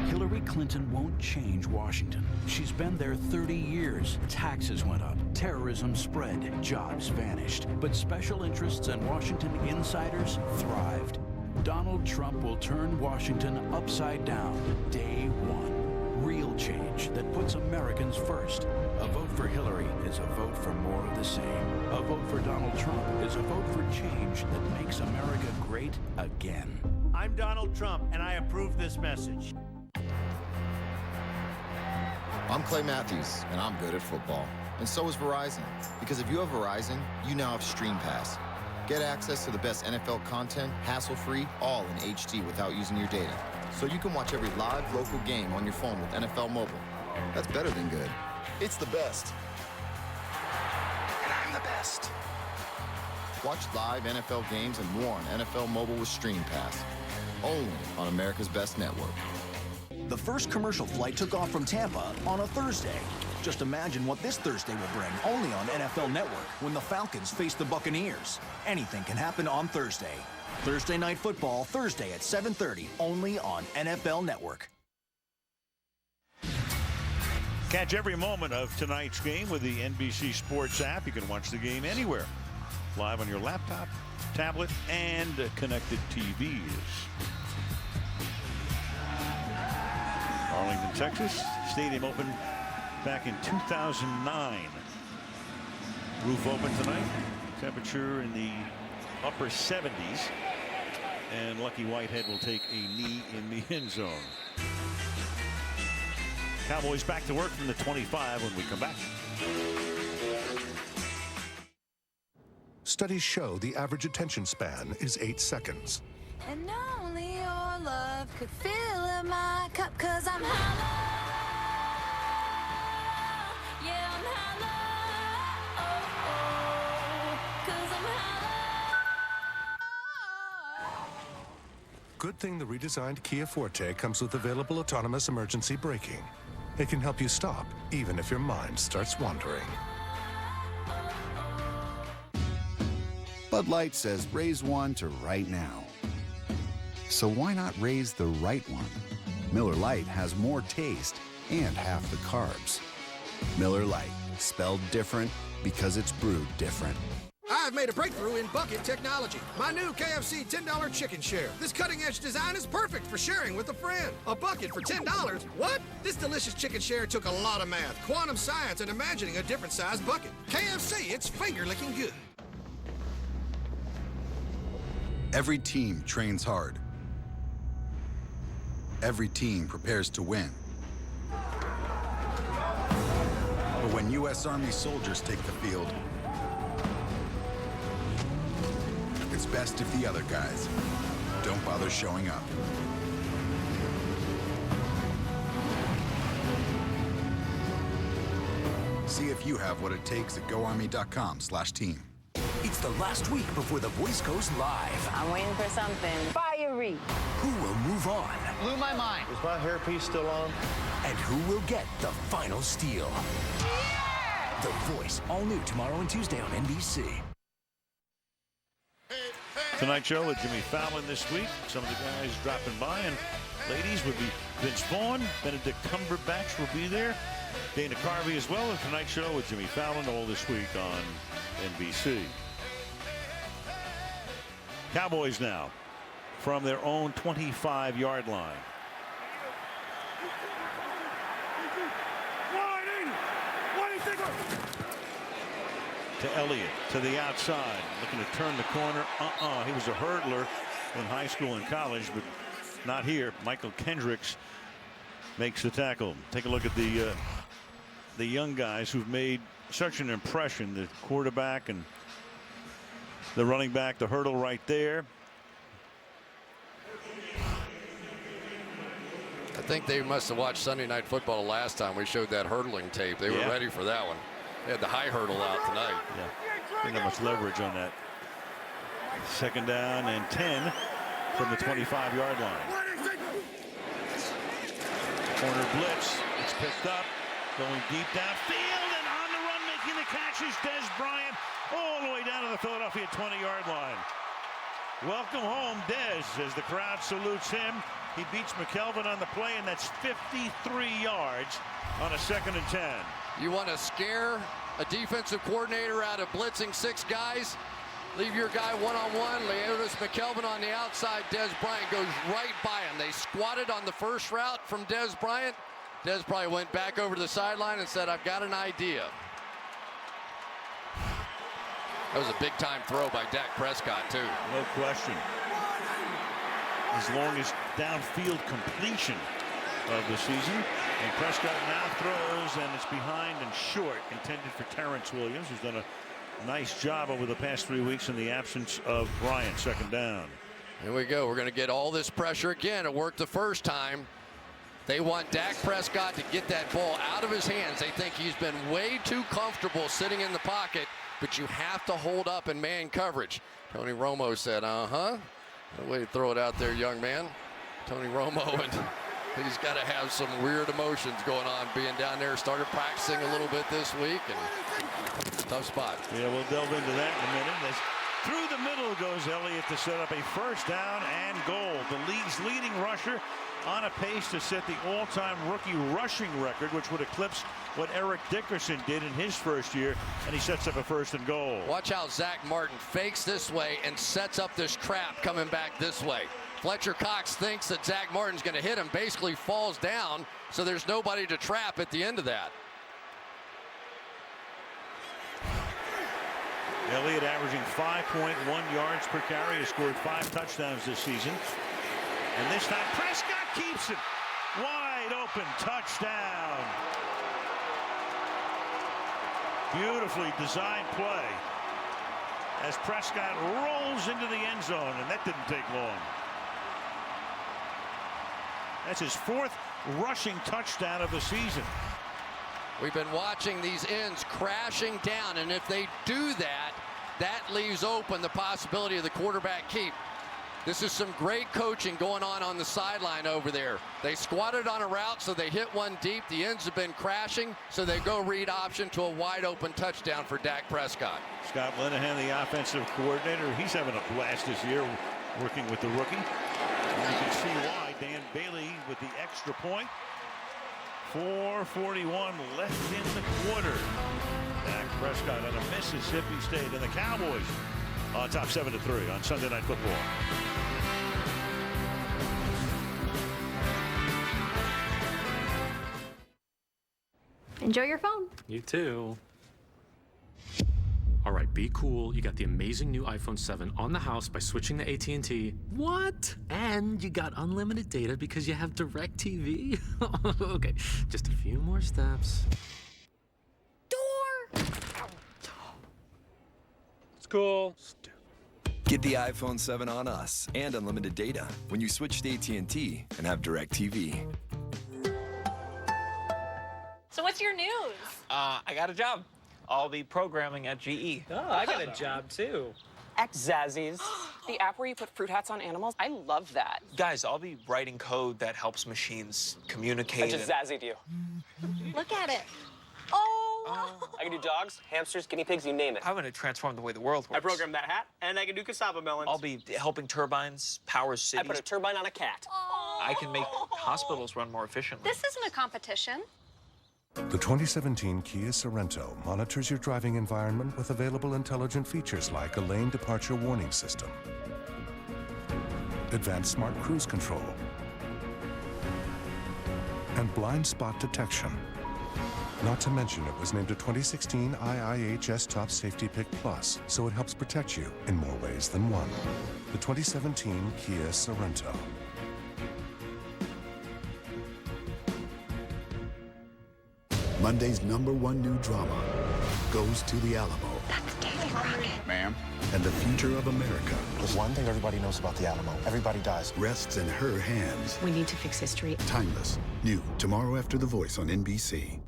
Hillary Clinton won't change Washington. She's been there 30 years. Taxes went up, terrorism spread, jobs vanished. But special interests and Washington insiders thrived. Donald Trump will turn Washington upside down. Day one. Real change that puts Americans first. A vote for Hillary is a vote for more of the same. A vote for Donald Trump is a vote for change that makes America great again. I'm Donald Trump, and I approve this message. I'm Clay Matthews, and I'm good at football. And so is Verizon. Because if you have Verizon, you now have Stream Pass. Get access to the best NFL content, hassle-free, all in HD without using your data. So you can watch every live local game on your phone with NFL Mobile. That's better than good. It's the best. And I'm the best. Watch live NFL games and more on NFL Mobile with Stream Pass. Only on America's Best Network. The first commercial flight took off from Tampa on a Thursday. Just imagine what this Thursday will bring, only on NFL Network, when the Falcons face the Buccaneers. Anything can happen on Thursday. Thursday Night Football, Thursday at 7:30, only on NFL Network. Catch every moment of tonight's game with the NBC Sports app. You can watch the game anywhere, live on your laptop, tablet, and connected TVs. Arlington, Texas. Stadium opened back in 2009. Roof open tonight. Temperature in the upper 70s. And Lucky Whitehead will take a knee in the end zone. Cowboys back to work from the 25 when we come back. Studies show the average attention span is 8 seconds. And only your love could fill my cup, 'cause I'm hollow. Yeah, I'm hollow. Oh, 'cause I'm hollow. Good thing the redesigned Kia Forte comes with available autonomous emergency braking. It can help you stop, even if your mind starts wandering. Bud Light says raise one to right now. So why not raise the right one? Miller Lite has more taste and half the carbs. Miller Lite, spelled different because it's brewed different. I've made a breakthrough in bucket technology. My new KFC $10 chicken share. This cutting-edge design is perfect for sharing with a friend. A bucket for $10? What? This delicious chicken share took a lot of math, quantum science, and imagining a different size bucket. KFC, it's finger-licking good. Every team trains hard. Every team prepares to win. But when U.S. Army soldiers take the field, it's best if the other guys don't bother showing up. See if you have what it takes at GoArmy.com/team. It's the last week before the voice goes live. I'm waiting for something fiery. Who will move on? Blew my mind. Is my hairpiece still on? And who will get the final steal? Yeah! The Voice, all new tomorrow and Tuesday on NBC. Tonight show with Jimmy Fallon this week. Some of the guys dropping by, and ladies would be Vince Vaughn, Benedict Cumberbatch will be there, Dana Carvey as well. And Tonight show with Jimmy Fallon all this week on NBC. Cowboys now from their own 25-yard line. To Elliott, to the outside, looking to turn the corner. He was a hurdler in high school and college, but not here. Michael Kendricks makes the tackle. Take a look at the young guys who've made such an impression. The quarterback and the running back, the hurdle right there. I think they must have watched Sunday Night Football last time we showed that hurdling tape. They were ready for that one. They had the high hurdle out tonight. Yeah, didn't have much leverage on that. Second down and 10 from the 25-yard line. Corner blitz. It's picked up. Going deep downfield, and on the run making the catch is Des Bryant all the way down to the Philadelphia 20-yard line. Welcome home, Des, as the crowd salutes him. He beats McKelvin on the play, and that's 53 yards on a 2nd and 10. You want to scare a defensive coordinator out of blitzing 6 guys? Leave your guy one-on-one. Leotis McKelvin on the outside. Des Bryant goes right by him. They squatted on the first route from Des Bryant. Des Bryant went back over to the sideline and said, I've got an idea. That was a big-time throw by Dak Prescott, too. No question. His longest downfield completion of the season. And Prescott now throws, and it's behind and short, intended for Terrence Williams, who's done a nice job over the past 3 weeks in the absence of Bryant. Second down. Here we go. We're going to get all this pressure again. It worked the first time. They want Dak Prescott to get that ball out of his hands. They think he's been way too comfortable sitting in the pocket, but you have to hold up in man coverage. Tony Romo said, no way to throw it out there, young man. Tony Romo, and he's got to have some weird emotions going on being down there. Started practicing a little bit this week, and tough spot. Yeah, we'll delve into that in a minute. As through the middle goes Elliott to set up a first down and goal. The league's leading rusher on a pace to set the all-time rookie rushing record, which would eclipse what Eric Dickerson did in his first year, and he sets up a first and goal. Watch how Zach Martin fakes this way and sets up this trap coming back this way. Fletcher Cox thinks that Zach Martin's going to hit him, basically falls down, so there's nobody to trap at the end of that. Elliott averaging 5.1 yards per carry, has scored 5 touchdowns this season. And this time Prescott keeps it. Wide open touchdown. Beautifully designed play as Prescott rolls into the end zone, and that didn't take long. That's his 4th rushing touchdown of the season. We've been watching these ends crashing down, and if they do that, that leaves open the possibility of the quarterback keep. This is some great coaching going on the sideline over there. They squatted on a route, so they hit one deep. The ends have been crashing, so they go read option to a wide open touchdown for Dak Prescott. Scott Linehan, the offensive coordinator, he's having a blast this year working with the rookie. And you can see why. Dan Bailey with the extra point. 4:41 left in the quarter. Dak Prescott out of Mississippi State, and the Cowboys on top 7-3 on Sunday Night Football. Enjoy your phone. You too. All right, be cool. You got the amazing new iPhone 7 on the house by switching to AT&T. What? And you got unlimited data because you have DirecTV? Okay, just a few more steps. Door! It's cool. Get the iPhone 7 on us and unlimited data when you switch to AT&T and have DirecTV. So what's your news? I got a job. I'll be programming at GE. Oh, I got a job too. Zazzies. The app where you put fruit hats on animals? I love that. Guys, I'll be writing code that helps machines communicate. I just zazzied you. Look at it. Oh! I can do dogs, hamsters, guinea pigs, you name it. I'm gonna transform the way the world works. I programmed that hat, and I can do cassava melons. I'll be helping turbines power cities. I put a turbine on a cat. I can make hospitals run more efficiently. This isn't a competition. The 2017 Kia Sorento monitors your driving environment with available intelligent features like a lane departure warning system, advanced smart cruise control, and blind spot detection. Not to mention it was named a 2016 IIHS Top Safety Pick Plus, so it helps protect you in more ways than one. The 2017 Kia Sorento. Monday's #1 new drama goes to the Alamo. That's Davy Crockett. Ma'am. And the future of America. There's one thing everybody knows about the Alamo. Everybody dies. Rests in her hands. We need to fix history. Timeless. New tomorrow after The Voice on NBC.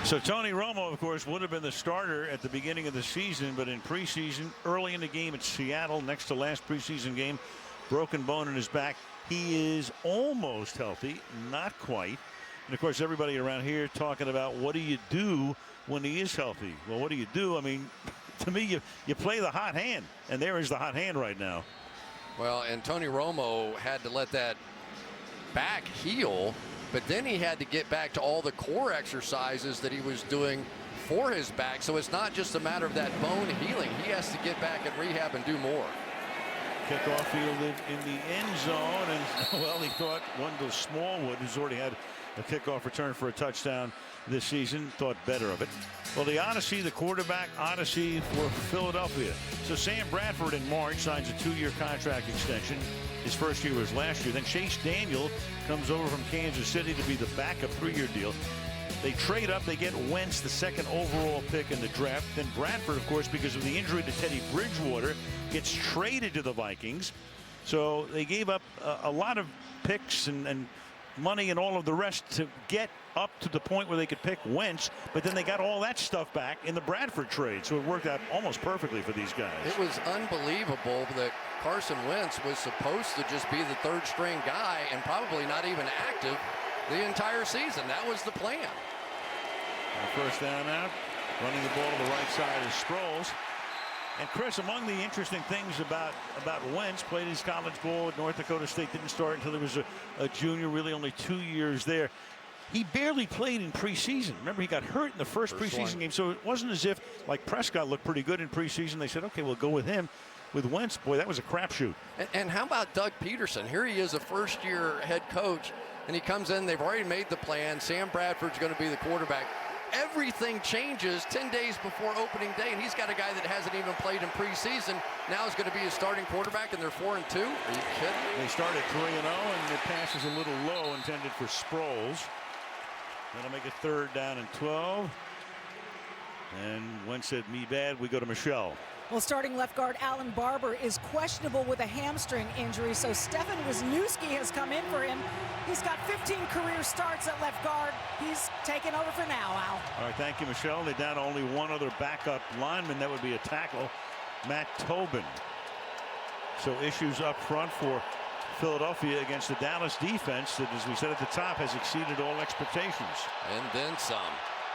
So Tony Romo, of course, would have been the starter at the beginning of the season, but in preseason, early in the game at Seattle, next to last preseason game, broken bone in his back. He is almost healthy, not quite. And, of course, everybody around here talking about what do you do when he is healthy? Well, what do you do? I mean, to me, you play the hot hand, and there is the hot hand right now. Well, and Tony Romo had to let that back heal, but then he had to get back to all the core exercises that he was doing for his back, so it's not just a matter of that bone healing. He has to get back and rehab and do more. Kickoff fielded in the end zone, and well, he thought Wendell Smallwood, who's already had a kickoff return for a touchdown this season, thought better of it. Well, the odyssey, the quarterback odyssey for Philadelphia. So Sam Bradford in March signs a 2-year contract extension. His first year was last year. Then Chase Daniel comes over from Kansas City to be the backup 3-year deal. They trade up. They get Wentz, the 2nd overall pick in the draft. Then Bradford, of course, because of the injury to Teddy Bridgewater, gets traded to the Vikings. So they gave up a lot of picks and money and all of the rest to get up to the point where they could pick Wentz, but then they got all that stuff back in the Bradford trade, so it worked out almost perfectly for these guys. It was unbelievable that Carson Wentz was supposed to just be the 3rd string guy and probably not even active the entire season. That was the plan. First down out, running the ball to the right side is Sproles. And Chris, among the interesting things about Wentz, played his college ball at North Dakota State, didn't start until he was a junior, really only 2 years there. He barely played in preseason. Remember, he got hurt in the first preseason game, so it wasn't as if, like Prescott looked pretty good in preseason. They said, okay, we'll go with him. With Wentz, boy, that was a crapshoot. And how about Doug Peterson? Here he is, a first-year head coach, and he comes in. They've already made the plan. Sam Bradford's going to be the quarterback. Everything changes 10 days before opening day, and he's got a guy that hasn't even played in preseason. Now is going to be his starting quarterback, and they're 4-2. Are you kidding? They started 3-0, and the pass is a little low, intended for Sproles. That'll make it 3rd down and 12. And Wentz said, me bad, we go to Michelle. Well, starting left guard Alan Barber is questionable with a hamstring injury, so Stefan Wisniewski has come in for him. He's got 15 career starts at left guard. He's taking over for now, Al. All right, thank you, Michelle. They're down to only one other backup lineman. That would be a tackle, Matt Tobin. So issues up front for Philadelphia against the Dallas defense that, as we said at the top, has exceeded all expectations. And then some.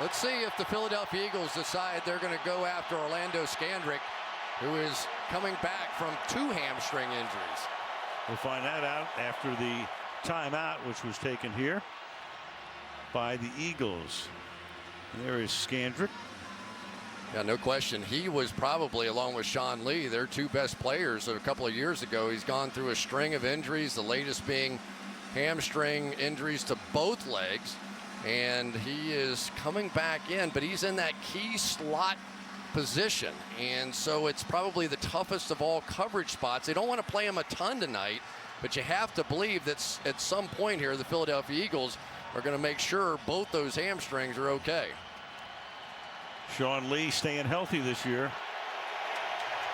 Let's see if the Philadelphia Eagles decide they're going to go after Orlando Scandrick, who is coming back from 2 hamstring injuries. We'll find that out after the timeout, which was taken here by the Eagles. And there is Scandrick. Yeah, no question. He was probably, along with Sean Lee, their 2 best players a couple of years ago. He's gone through a string of injuries, the latest being hamstring injuries to both legs. And he is coming back in, but he's in that key slot position. And so it's probably the toughest of all coverage spots. They don't want to play him a ton tonight, but you have to believe that at some point here, the Philadelphia Eagles are going to make sure both those hamstrings are okay. Sean Lee staying healthy this year.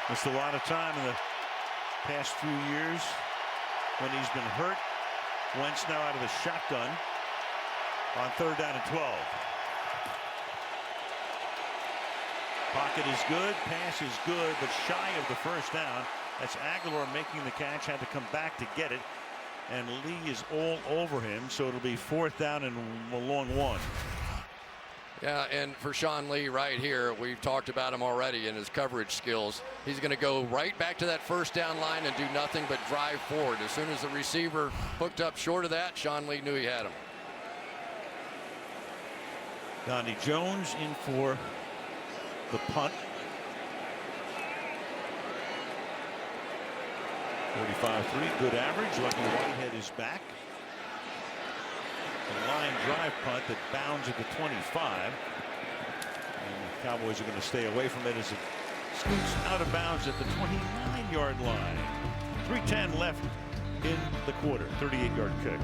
Missed a lot of time in the past few years when he's been hurt. Wentz now out of the shotgun on 3rd down and 12. Pocket is good, pass is good, but shy of the first down. That's Aguilar making the catch, had to come back to get it, and Lee is all over him, so it'll be 4th down and a long 1. Yeah, and for Sean Lee right here, we've talked about him already in his coverage skills. He's going to go right back to that 1st down line and do nothing but drive forward. As soon as the receiver hooked up short of that, Sean Lee knew he had him. Donnie Jones in for the punt. 45-3, good average. Lucky Whitehead is back. A line drive punt that bounds at the 25. And the Cowboys are going to stay away from it as it scoots out of bounds at the 29-yard line. 3:10 left in the quarter. 38-yard kick.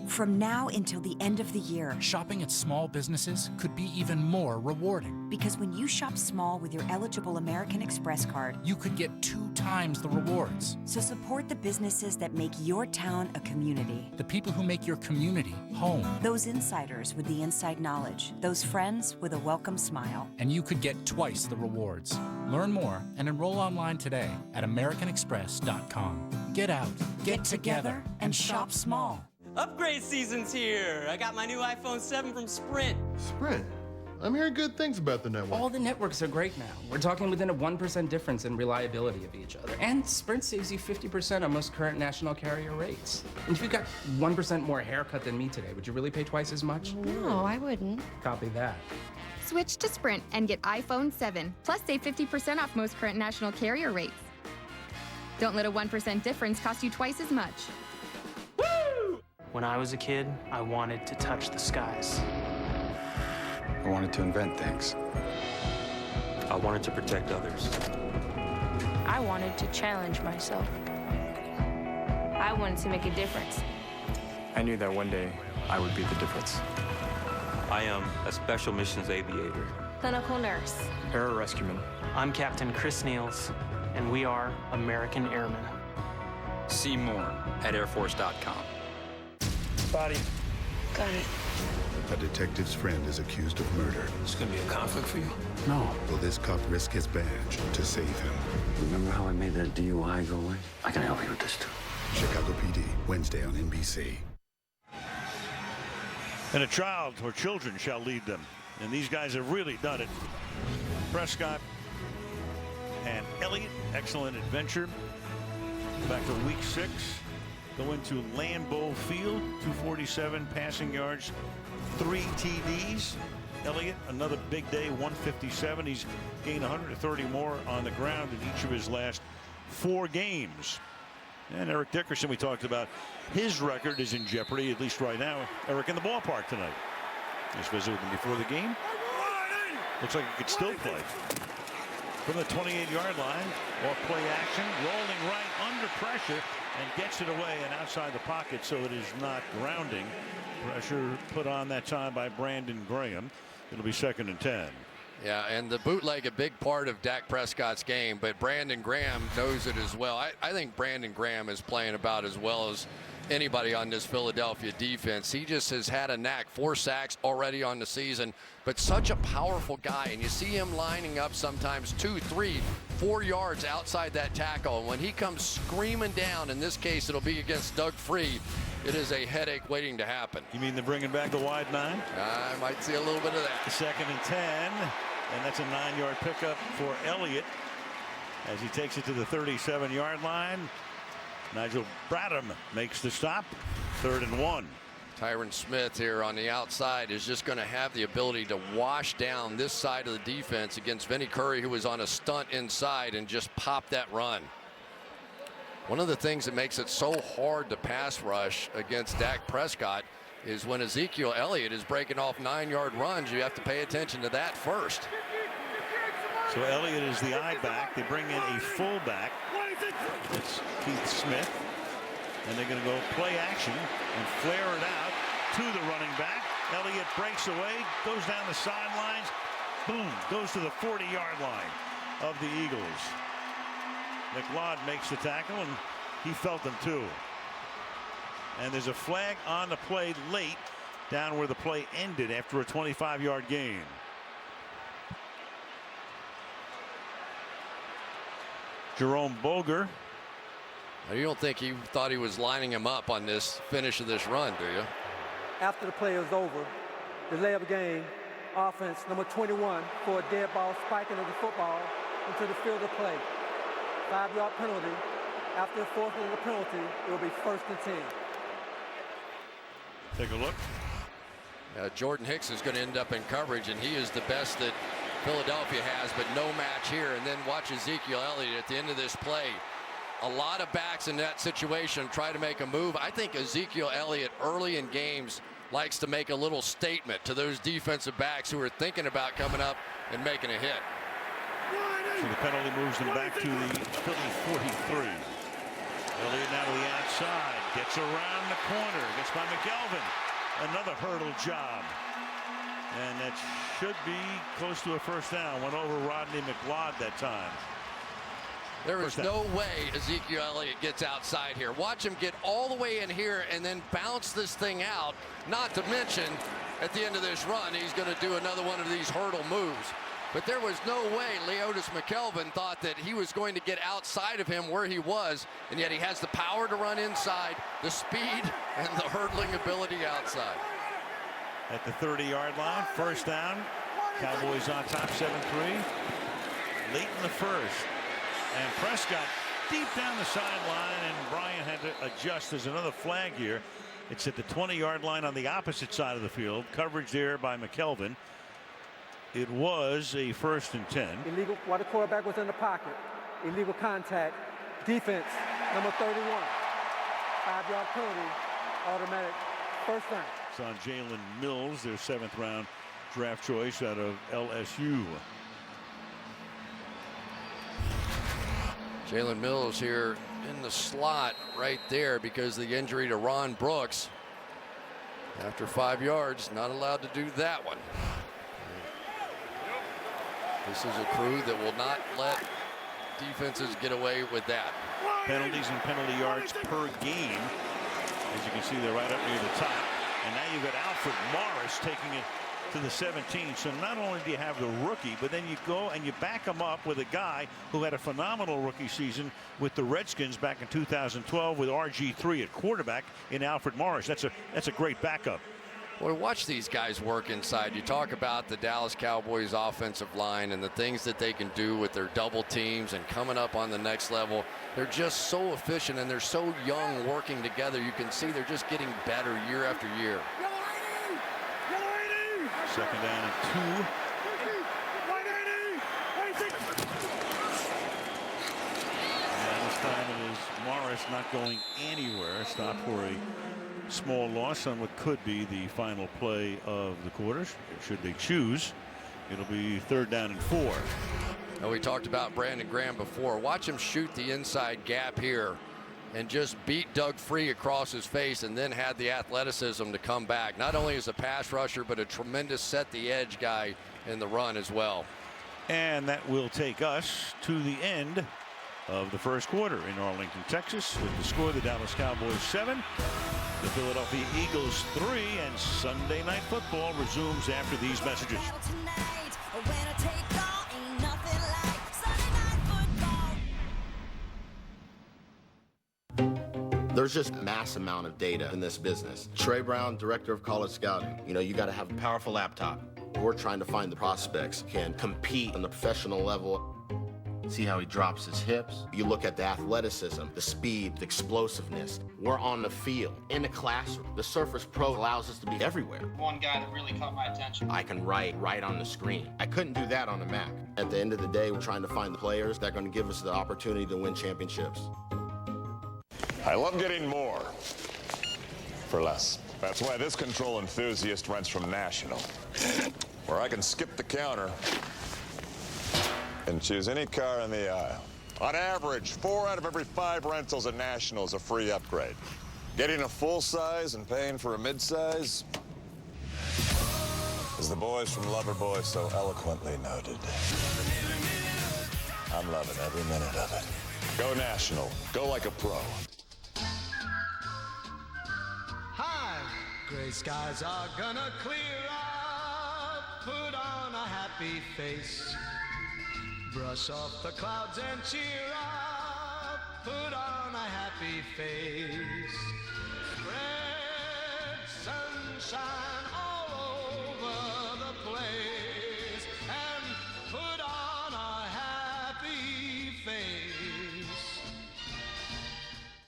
From now until the end of the year, shopping at small businesses could be even more rewarding. Because when you shop small with your eligible American Express card, you could get 2 times the rewards. So support the businesses that make your town a community. The people who make your community home. Those insiders with the inside knowledge. Those friends with a welcome smile. And you could get twice the rewards. Learn more and enroll online today at AmericanExpress.com. Get out, get together, and shop small. Upgrade season's here. I got my new iPhone 7 from Sprint. Sprint? I'm hearing good things about the network. All the networks are great now. We're talking within a 1% difference in reliability of each other. And Sprint saves you 50% on most current national carrier rates. And if you got 1% more haircut than me today, would you really pay twice as much? No, I wouldn't. Copy that. Switch to Sprint and get iPhone 7, plus save 50% off most current national carrier rates. Don't let a 1% difference cost you twice as much. When I was a kid, I wanted to touch the skies. I wanted to invent things. I wanted to protect others. I wanted to challenge myself. I wanted to make a difference. I knew that one day I would be the difference. I am a special missions aviator. Clinical nurse. Pararescueman. I'm Captain Chris Niels, and we are American Airmen. See more at airforce.com. Body. Got it. A detective's friend is accused of murder. It's gonna be a conflict for you? No. Will this cop risk his badge to save him? Remember how I made that DUI go away? I can help you with this too. Chicago PD, Wednesday on NBC. And a child or children shall lead them. And these guys have really done it. Prescott and Elliott, excellent adventure. Back to week 6. Go into Lambeau Field, 247 passing yards, 3 TDs. Elliott, another big day, 157. He's gained 130 more on the ground in each of his last 4 games. And Eric Dickerson, we talked about, his record is in jeopardy, at least right now. Eric in the ballpark tonight. Just visited him before the game. Looks like he could still play. From the 28-yard line, off play action, rolling right under pressure, and gets it away and outside the pocket, so it is not grounding. Pressure put on that time by Brandon Graham. It'll be 2nd and 10. Yeah, and the bootleg a big part of Dak Prescott's game, but Brandon Graham knows it as well. I think Brandon Graham is playing about as well as anybody on this Philadelphia defense. He just has had a knack. 4 sacks already on the season, but such a powerful guy, and you see him lining up sometimes 2, 3, 4 yards outside that tackle, and when he comes screaming down, in this case it'll be against Doug Free, it is a headache waiting to happen. You mean they're bringing back the wide 9? I might see a little bit of that. 2nd and 10, and that's a 9-yard pickup for Elliott as he takes it to the 37-yard line. Nigel Bradham makes the stop. 3rd and 1. Tyron Smith here on the outside is just going to have the ability to wash down this side of the defense against Vinny Curry, who was on a stunt inside, and just pop that run. One of the things that makes it so hard to pass rush against Dak Prescott is when Ezekiel Elliott is breaking off 9-yard runs. You have to pay attention to that first. So Elliott is the eye back. They bring in a fullback. It's Keith Smith. And they're going to go play action and flare it out to the running back. Elliott breaks away, goes down the sidelines. Boom, goes to the 40-yard line of the Eagles. McLeod makes the tackle, and he felt them too. And there's a flag on the play late, down where the play ended after a 25-yard gain. Jerome Boger. You don't think he thought he was lining him up on this finish of this run, do you? After the play was over, delay of game, offense number 21 for a dead ball spiking of the football into the field of play. 5-yard penalty. After the 4th of the penalty, it will be 1st and 10. Take a look. Jordan Hicks is going to end up in coverage, and he is the best that Philadelphia has, but no match here. And then watch Ezekiel Elliott at the end of this play. A lot of backs in that situation try to make a move. I think Ezekiel Elliott early in games likes to make a little statement to those defensive backs who are thinking about coming up and making a hit. So the penalty moves them back to the Philly 43. Elliott now to the outside, gets around the corner, gets by McElvin. Another hurdle job. And that should be close to a 1st down. Went over Rodney McLeod that time. There is no way Ezekiel Elliott gets outside here. Watch him get all the way in here and then bounce this thing out. Not to mention, at the end of this run, he's going to do another one of these hurdle moves. But there was no way Leotis McKelvin thought that he was going to get outside of him where he was, and yet he has the power to run inside, the speed, and the hurdling ability outside. At the 30-yard line, 1st down. Cowboys on top 7-3. Late in the first. And Prescott deep down the sideline, and Bryant had to adjust. There's another flag here. It's at the 20-yard line on the opposite side of the field. Coverage there by McKelvin. It was a 1st and 10. Illegal while the quarterback was in the pocket. Illegal contact. Defense, number 31. 5-yard penalty. Automatic first down. It's on Jalen Mills, their 7th round draft choice out of LSU. Jalen Mills here in the slot right there because of the injury to Ron Brooks. After 5 yards, not allowed to do that one. This is a crew that will not let defenses get away with that. Penalties and penalty yards per game. As you can see, they're right up near the top. And now you've got Alfred Morris taking it to the 17. So not only do you have the rookie, but then you go and you back him up with a guy who had a phenomenal rookie season with the Redskins back in 2012 with RG3 at quarterback in Alfred Morris. That's a great backup. Boy, watch these guys work inside. You talk about the Dallas Cowboys offensive line and the things that they can do with their double teams and coming up on the next level. They're just so efficient and they're so young working together. You can see they're just getting better year after year. 2nd down and 2. And this time it is Morris not going anywhere. Stop for a small loss on what could be the final play of the quarters. Should they choose, it'll be 3rd down and 4. Now, we talked about Brandon Graham before. Watch him shoot the inside gap here and just beat Doug Free across his face and then had the athleticism to come back. Not only as a pass rusher, but a tremendous set the edge guy in the run as well. And that will take us to the end of the first quarter in Arlington, Texas, with the score: the Dallas Cowboys 7, the Philadelphia Eagles 3, and Sunday Night Football resumes after these messages. There's just mass amount of data in this business. Trey Brown, director of college scouting. You got to have a powerful laptop. We're trying to find the prospects can compete on the professional level. See how he drops his hips? You look at the athleticism, the speed, the explosiveness. We're on the field, in the classroom. The Surface Pro allows us to be everywhere. One guy that really caught my attention. I can write right on the screen. I couldn't do that on the Mac. At the end of the day, we're trying to find the players that are going to give us the opportunity to win championships. I love getting more for less. That's why this control enthusiast rents from National, where I can skip the counter and choose any car in the aisle. On average, 4 out of every 5 rentals at National is a free upgrade. Getting a full size and paying for a mid-size, as the boys from Loverboy so eloquently noted. I'm loving every minute of it. Go National. Go like a pro. Hi, gray skies are gonna clear up. Put on a happy face. Brush off the clouds and cheer up. Put on a happy face. Spread sunshine all over the place. And put on a happy face.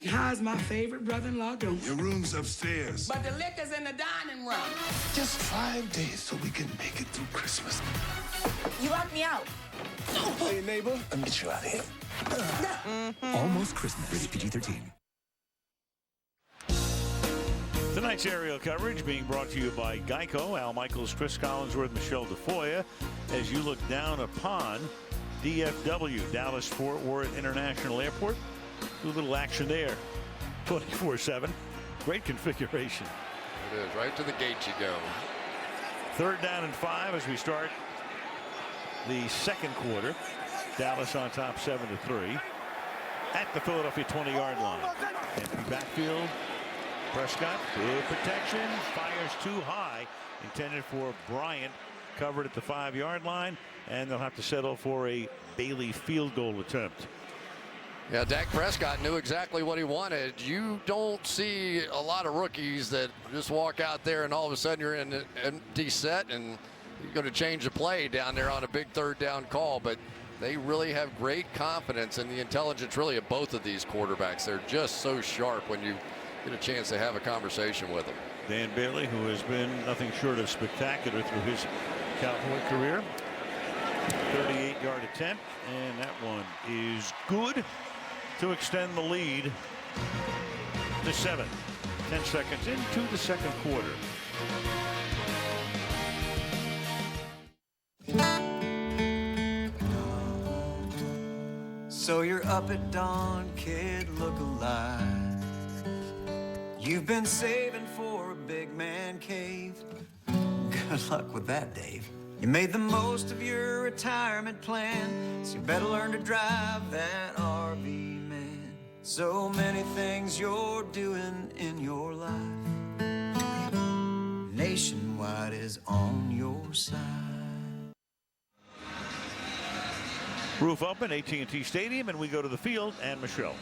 How's my favorite brother-in-law doing? Your room's upstairs. But the liquor's in the dining room. Just 5 days so we can make it through Christmas. You locked me out. Hey, neighbor, I'll meet you out here. Almost Christmas. Rated PG-13. Tonight's aerial coverage being brought to you by Geico. Al Michaels, Chris Collinsworth, Michelle DeFoya. As you look down upon DFW, Dallas-Fort Worth International Airport. Do a little action there. 24/7. Great configuration. It is. Right to the gate you go. 3rd down and 5 as we start the second quarter. Dallas on top 7-3 at the Philadelphia 20-yard line. Empty backfield. Prescott, good protection, fires too high, intended for Bryant, covered at the 5-yard line, and they'll have to settle for a Bailey field goal attempt. Yeah, Dak Prescott knew exactly what he wanted. You don't see a lot of rookies that just walk out there and all of a sudden you're in an empty set and you're going to change the play down there on a big third down call, but they really have great confidence in the intelligence really of both of these quarterbacks. They're just so sharp when you get a chance to have a conversation with them. Dan Bailey, who has been nothing short of spectacular through his Cowboy career. 38-yard attempt, and that one is good to extend the lead to 7. 10 seconds into the second quarter. So you're up at dawn, kid, look alive. You've been saving for a big man cave. Good luck with that, Dave. You made the most of your retirement plan, so you better learn to drive that RV, man. So many things you're doing in your life. Nationwide is on your side. Roof open, AT&T Stadium, and we go to the field, and Michelle.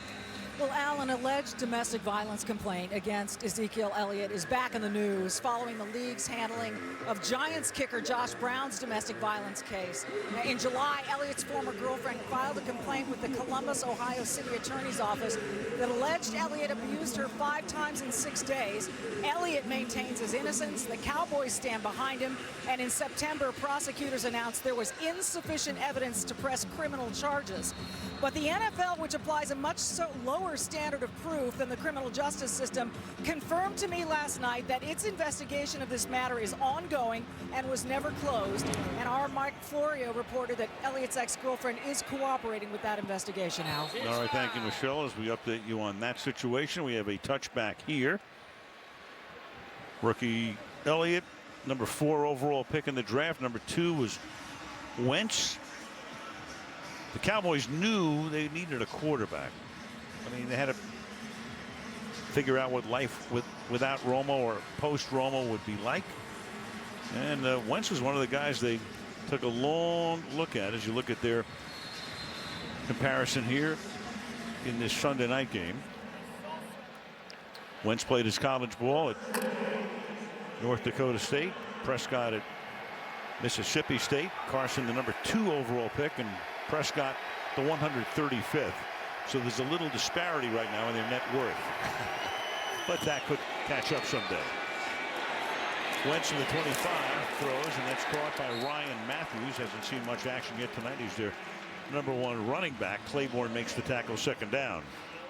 Well, Al, an alleged domestic violence complaint against Ezekiel Elliott is back in the news following the league's handling of Giants kicker Josh Brown's domestic violence case. Now, in July, Elliott's former girlfriend filed a complaint with the Columbus, Ohio City Attorney's Office that alleged Elliott abused her 5 times in 6 days. Elliott maintains his innocence. The Cowboys stand behind him. And in September, prosecutors announced there was insufficient evidence to press criminal charges. But the NFL, which applies a much lower standard of proof than the criminal justice system, confirmed to me last night that its investigation of this matter is ongoing and was never closed. And our Mike Florio reported that Elliott's ex-girlfriend is cooperating with that investigation, Al. All right, thank you, Michelle. As we update you on that situation, we have a touchback here. Rookie Elliott, number 4 overall pick in the draft. Number 2 was Wentz. The Cowboys knew they needed a quarterback. I mean, they had to figure out what life without Romo or post-Romo would be like. And Wentz was one of the guys they took a long look at as you look at their comparison here in this Sunday night game. Wentz played his college ball at North Dakota State, Prescott at Mississippi State, Carson the number 2 overall pick, and Prescott the 135th. So there's a little disparity right now in their net worth. But that could catch up someday. Wentz in the 25 throws, and that's caught by Ryan Matthews. Hasn't seen much action yet tonight. He's their number 1 running back. Claiborne makes the tackle, 2nd down.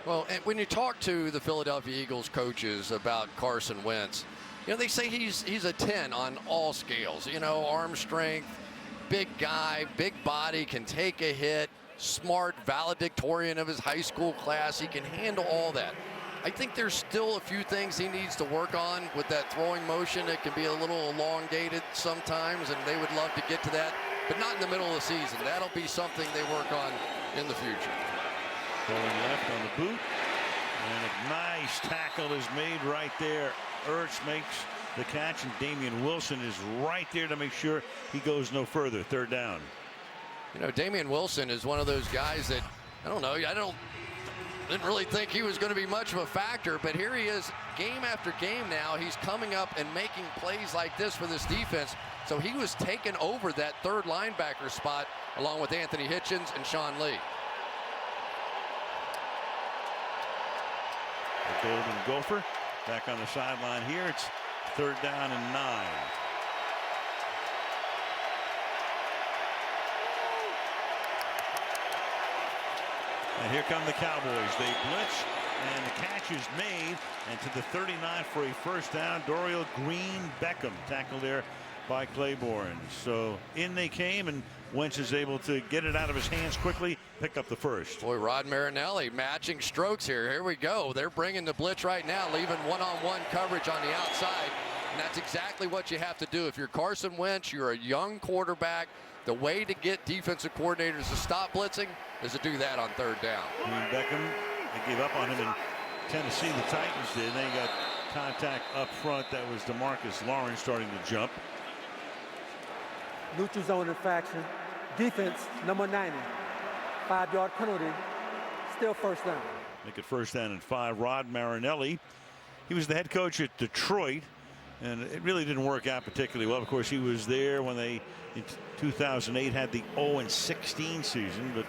Well, and when you talk to the Philadelphia Eagles coaches about Carson Wentz, you know, they say he's a 10 on all scales. You know, arm strength, big guy, big body, can take a hit, smart, valedictorian of his high school class. He can handle all that. I think there's still a few things he needs to work on with that throwing motion. It can be a little elongated sometimes, and they would love to get to that, but not in the middle of the season. That'll be something they work on in the future. Going left on the boot, and a nice tackle is made right there. Ertz makes the catch, and Damian Wilson is right there to make sure he goes no further. 3rd down. You know, Damian Wilson is one of those guys that, I don't know, didn't really think he was going to be much of a factor, but here he is game after game now. He's coming up and making plays like this for this defense. So he was taking over that 3rd linebacker spot along with Anthony Hitchens and Sean Lee. The Golden Gopher back on the sideline here. It's 3rd down and 9. And here come the Cowboys. They blitz, and the catch is made, and to the 39 for a 1st down. Dorial Green Beckham tackled there by Claiborne. So in they came, and Wentz is able to get it out of his hands quickly, pick up the 1st. Boy, Rod Marinelli matching strokes here. Here we go. They're bringing the blitz right now, leaving one-on-one coverage on the outside. And that's exactly what you have to do. If you're Carson Wentz, you're a young quarterback. The way to get defensive coordinators to stop blitzing is to do that on 3rd down. Green Beckham, they gave up on him in Tennessee. The Titans did. They got contact up front. That was DeMarcus Lawrence starting to jump. Neutral zone infraction. Defense, number 90. 5-yard penalty. Still 1st down. Make it 1st down and 5. Rod Marinelli, he was the head coach at Detroit, And it really didn't work out particularly well. Of course, he was there when they, in 2008, had the 0-16 season, but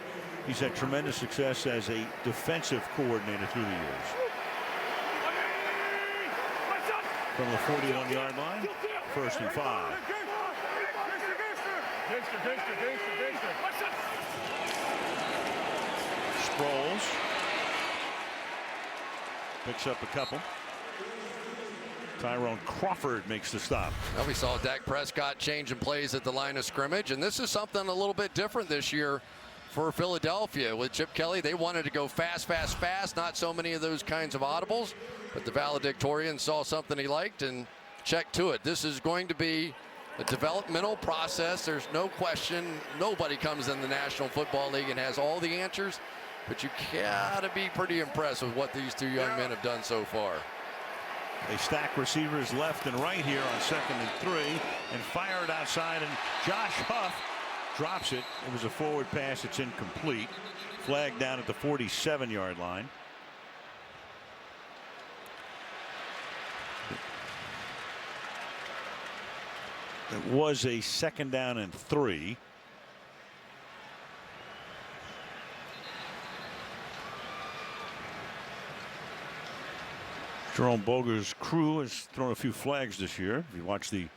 he's had tremendous success as a defensive coordinator through the years. From the 41-yard line, 1st and 5. Sproles picks up a couple. Tyrone Crawford makes the stop. Well, we saw Dak Prescott changing plays at the line of scrimmage, and this is something a little bit different this year for Philadelphia. With Chip Kelly, they wanted to go fast, fast, fast, not so many of those kinds of audibles, but the valedictorian saw something he liked and checked to it. This is going to be a developmental process. There's no question. Nobody comes in the National Football League and has all the answers, but you gotta be pretty impressed with what these two young men have done so far. They stack receivers left and right here on 2nd and 3 and fire it outside, and Josh Huff drops it. It was a forward pass. It's incomplete. Flag down at the 47-yard line. It was a 2nd down and 3. Jerome Boger's crew has thrown a few flags this year. If you watch the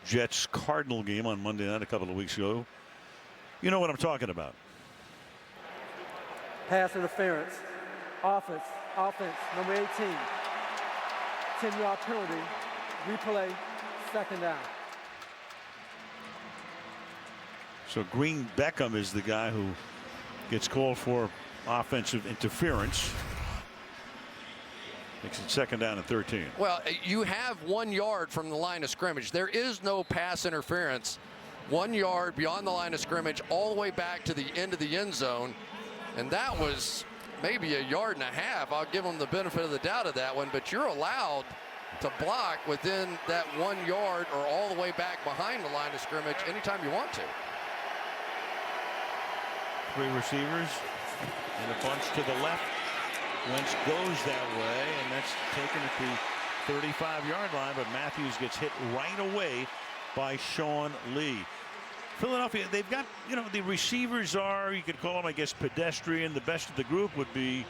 Jets-Cardinal game on Monday night a couple of weeks ago, you know what I'm talking about. Pass interference. Offense, number 18. 10-yard penalty. Replay, 2nd down. So Green Beckham is the guy who gets called for offensive interference. Makes it 2nd down and 13. Well, you have 1 yard from the line of scrimmage. There is no pass interference 1 yard beyond the line of scrimmage all the way back to the end of the end zone. And that was maybe 1.5 yards. I'll give them the benefit of the doubt of that one, but you're allowed to block within that 1 yard or all the way back behind the line of scrimmage anytime you want to. 3 receivers and a bunch to the left. Wentz goes that way, and that's taken at the 35-yard line, but Matthews gets hit right away by Sean Lee. Philadelphia, they've got, the receivers are, you could call them, I guess, pedestrian. The best of the group would be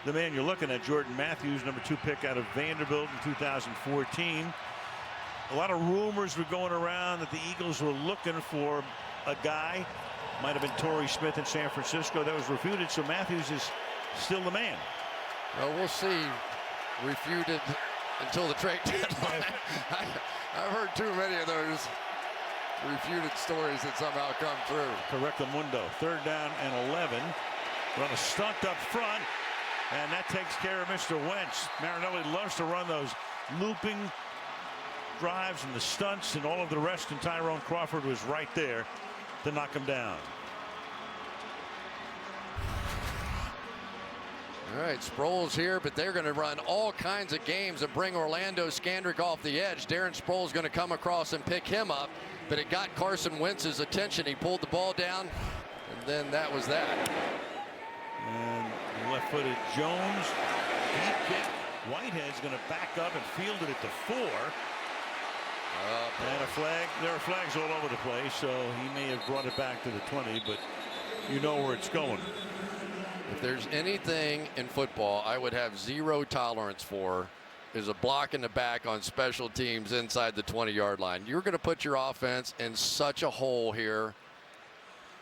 the man you're looking at, Jordan Matthews, number 2 pick out of Vanderbilt in 2014. A lot of rumors were going around that the Eagles were looking for a guy. Might have been Torrey Smith in San Francisco. That was refuted, so Matthews is still the man. Well, we'll see. Refuted until the trade deadline. I've heard too many of those refuted stories that somehow come true. Correctamundo. 3rd down and 11. Run a stunt up front, and that takes care of Mr. Wentz. Marinelli loves to run those looping drives and the stunts and all of the rest, and Tyrone Crawford was right there to knock him down. All right, Sproles here, but they're going to run all kinds of games and bring Orlando Scandrick off the edge. Darren Sproles going to come across and pick him up, but it got Carson Wentz's attention. He pulled the ball down, and then that was that. And left-footed Jones, deep kick. Whitehead's going to back up and field it at the 4. And a flag. There are flags all over the place, so he may have brought it back to the 20, but you know where it's going. If there's anything in football I would have zero tolerance for is a block in the back on special teams inside the 20-yard line. You're going to put your offense in such a hole here.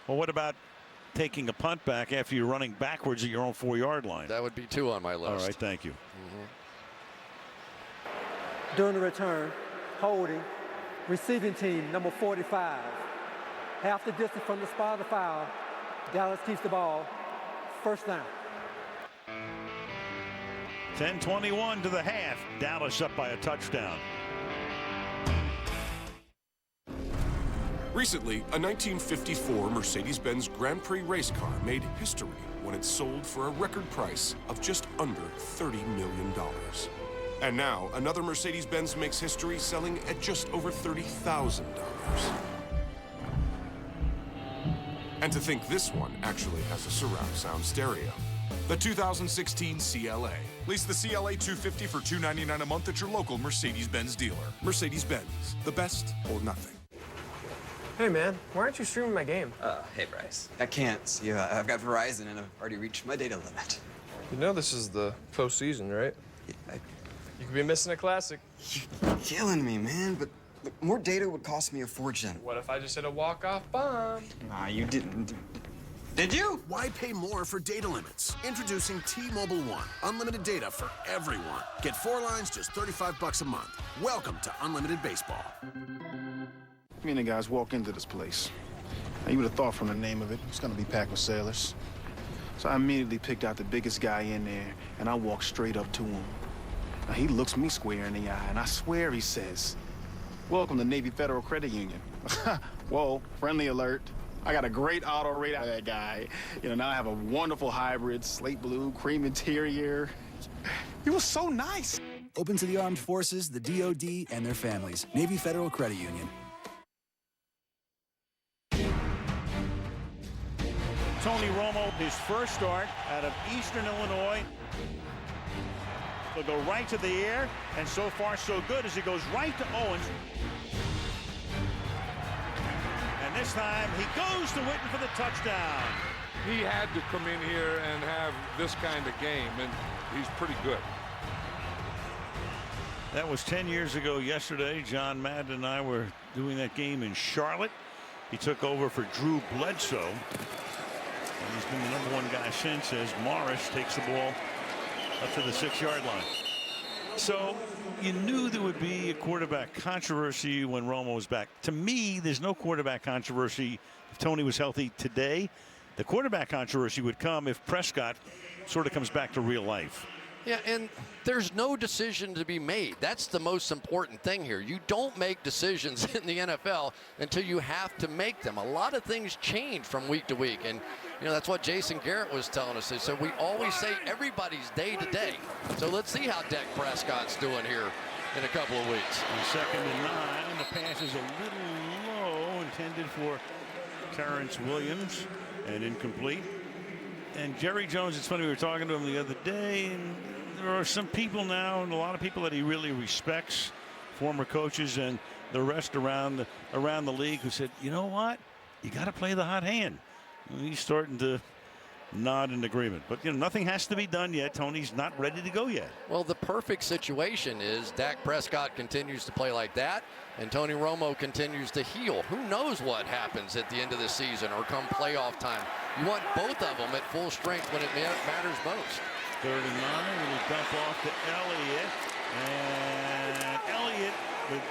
Well, what about taking a punt back after you're running backwards at your own 4-yard line? That would be 2 on my list. All right, thank you. During the return, holding, receiving team, number 45. Half the distance from the spot of the foul. Dallas keeps the ball. 1st down. 10:21 to the half. Dallas up by a touchdown. Recently, a 1954 Mercedes-Benz Grand Prix race car made history when it sold for a record price of just under $30 million. And now, another Mercedes-Benz makes history selling at just over $30,000. And to think this one actually has a surround sound stereo. The 2016 CLA. Lease the CLA 250 for $299 a month at your local Mercedes-Benz dealer. Mercedes-Benz, the best or nothing. Hey, man, why aren't you streaming my game? Hey, Bryce. I can't. See, I've got Verizon, and I've already reached my data limit. You know this is the postseason, right? Yeah, you could be missing a classic. You're killing me, man, but more data would cost me a fortune. What if I just hit a walk-off bomb? Nah, you didn't. Did you? Why pay more for data limits? Introducing T-Mobile One. Unlimited data for everyone. Get 4 lines, just $35 a month. Welcome to Unlimited Baseball. Me and the guys walk into this place. Now, you would have thought from the name of it, it's gonna be packed with sailors. So I immediately picked out the biggest guy in there, and I walked straight up to him. Now, he looks me square in the eye, and I swear he says, "Welcome to Navy Federal Credit Union." Whoa, friendly alert. I got a great auto rate out of that guy. You know, now I have a wonderful hybrid, slate blue, cream interior. He was so nice. Open to the armed forces, the DoD, and their families. Navy Federal Credit Union. Tony Romo, his first start out of Eastern Illinois. He'll go right to the air, and so far so good as he goes right to Owens. And this time he goes to Witten for the touchdown. He had to come in here and have this kind of game, and he's pretty good. That was 10 years ago yesterday. John Madden and I were doing that game in Charlotte. He took over for Drew Bledsoe. And he's been the #1 guy since as Morris takes the ball up to the 6-yard line. So you knew there would be a quarterback controversy when Romo was back. To me, there's no quarterback controversy if Tony was healthy today. The quarterback controversy would come if Prescott sort of comes back to real life. Yeah, and there's no decision to be made. That's the most important thing here. You don't make decisions in the NFL until you have to make them. A lot of things change from week to week, and you know that's what Jason Garrett was telling us. So we always say everybody's day to day. So let's see how Dak Prescott's doing here in a couple of weeks. And 2nd and 9. The pass is a little low, intended for Terrence Williams, and incomplete. And Jerry Jones, it's funny, we were talking to him the other day, and there are some people now, and a lot of people that he really respects, former coaches and the rest around the league, who said, you know what, you got to play the hot hand. And he's starting to nod in agreement. But you know, nothing has to be done yet. Tony's not ready to go yet. Well, the perfect situation is Dak Prescott continues to play like that, and Tony Romo continues to heal. Who knows what happens at the end of the season or come playoff time. You want both of them at full strength when it matters most. 3rd and 9, and we dump off to Elliott. And Elliott with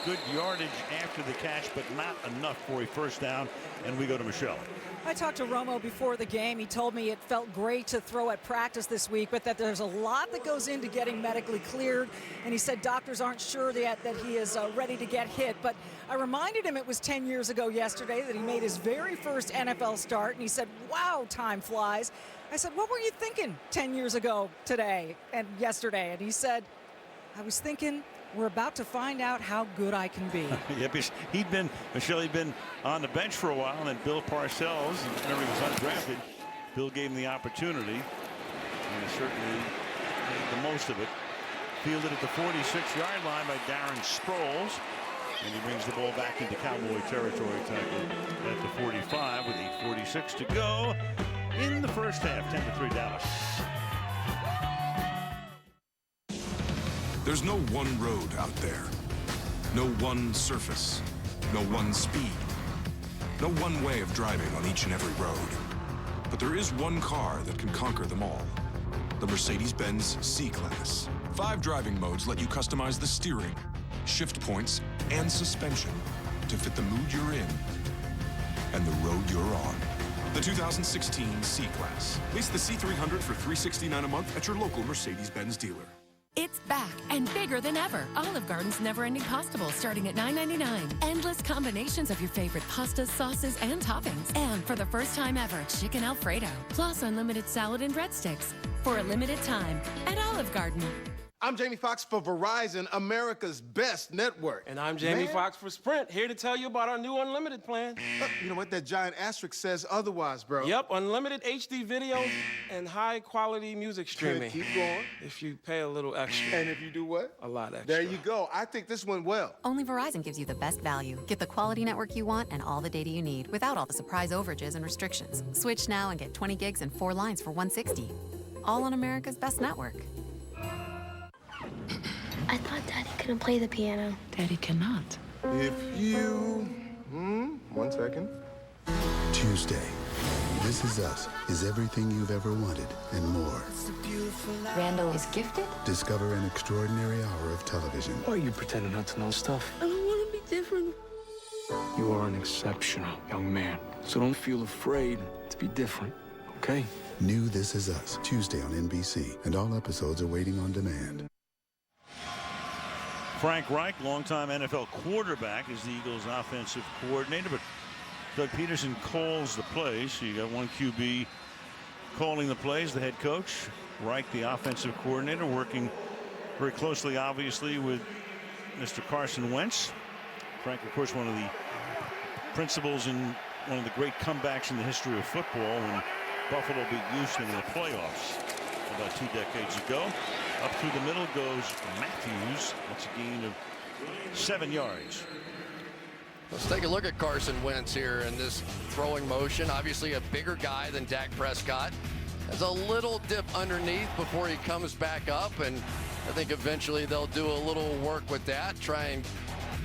good yardage after the catch, but not enough for a first down. And we go to Michelle. I talked to Romo before the game. He told me it felt great to throw at practice this week, but that there's a lot that goes into getting medically cleared. And he said doctors aren't sure yet that he is ready to get hit. But I reminded him it was 10 years ago yesterday that he made his very first NFL start. And he said, wow, time flies. I said, what were you thinking 10 years ago today and yesterday? And he said, I was thinking, we're about to find out how good I can be. Yeah, because he'd been on the bench for a while, and then Bill Parcells, whenever he was undrafted, Bill gave him the opportunity, and he certainly made the most of it. Fielded at the 46-yard line by Darren Sproles, and he brings the ball back into Cowboy territory at the 45 with 8:46 to go in the first half. 10-3 Dallas. There's no one road out there. No one surface. No one speed. No one way of driving on each and every road. But there is one car that can conquer them all. The Mercedes-Benz C-Class. 5 driving modes let you customize the steering, shift points, and suspension to fit the mood you're in and the road you're on. The 2016 C-Class. Lease the C300 for $369 a month at your local Mercedes-Benz dealer. It's back and bigger than ever. Olive Garden's never-ending pasta bowl starting at $9.99. Endless combinations of your favorite pastas, sauces, and toppings. And for the first time ever, chicken Alfredo. Plus unlimited salad and breadsticks. For a limited time at Olive Garden. I'm Jamie Foxx for Verizon, America's best network. And I'm Jamie Foxx for Sprint, here to tell you about our new unlimited plan. You know what? That giant asterisk says otherwise, bro. Yep, unlimited HD video and high-quality music streaming. Keep going. If you pay a little extra. And if you do what? A lot extra. There you go. I think this went well. Only Verizon gives you the best value. Get the quality network you want and all the data you need without all the surprise overages and restrictions. Switch now and get 20 gigs and 4 lines for $160. All on America's best network. I thought Daddy couldn't play the piano. Daddy cannot. If you... 1 second. Tuesday. This Is Us is everything you've ever wanted and more. Randall is gifted? Discover an extraordinary hour of television. Why are you pretending not to know stuff? I don't want to be different. You are an exceptional young man, so don't feel afraid to be different, okay? New This Is Us, Tuesday on NBC, and all episodes are waiting on demand. Frank Reich, longtime NFL quarterback, is the Eagles' offensive coordinator, but Doug Peterson calls the plays. So you got one QB calling the plays, the head coach. Reich, the offensive coordinator, working very closely, obviously, with Mr. Carson Wentz. Frank, of course, one of the principals in one of the great comebacks in the history of football when Buffalo beat Houston in the playoffs about 2 decades ago. Up through the middle goes Matthews. That's a gain of 7 yards. Let's take a look at Carson Wentz here in this throwing motion. Obviously a bigger guy than Dak Prescott. Has a little dip underneath before he comes back up, and I think eventually they'll do a little work with that, try and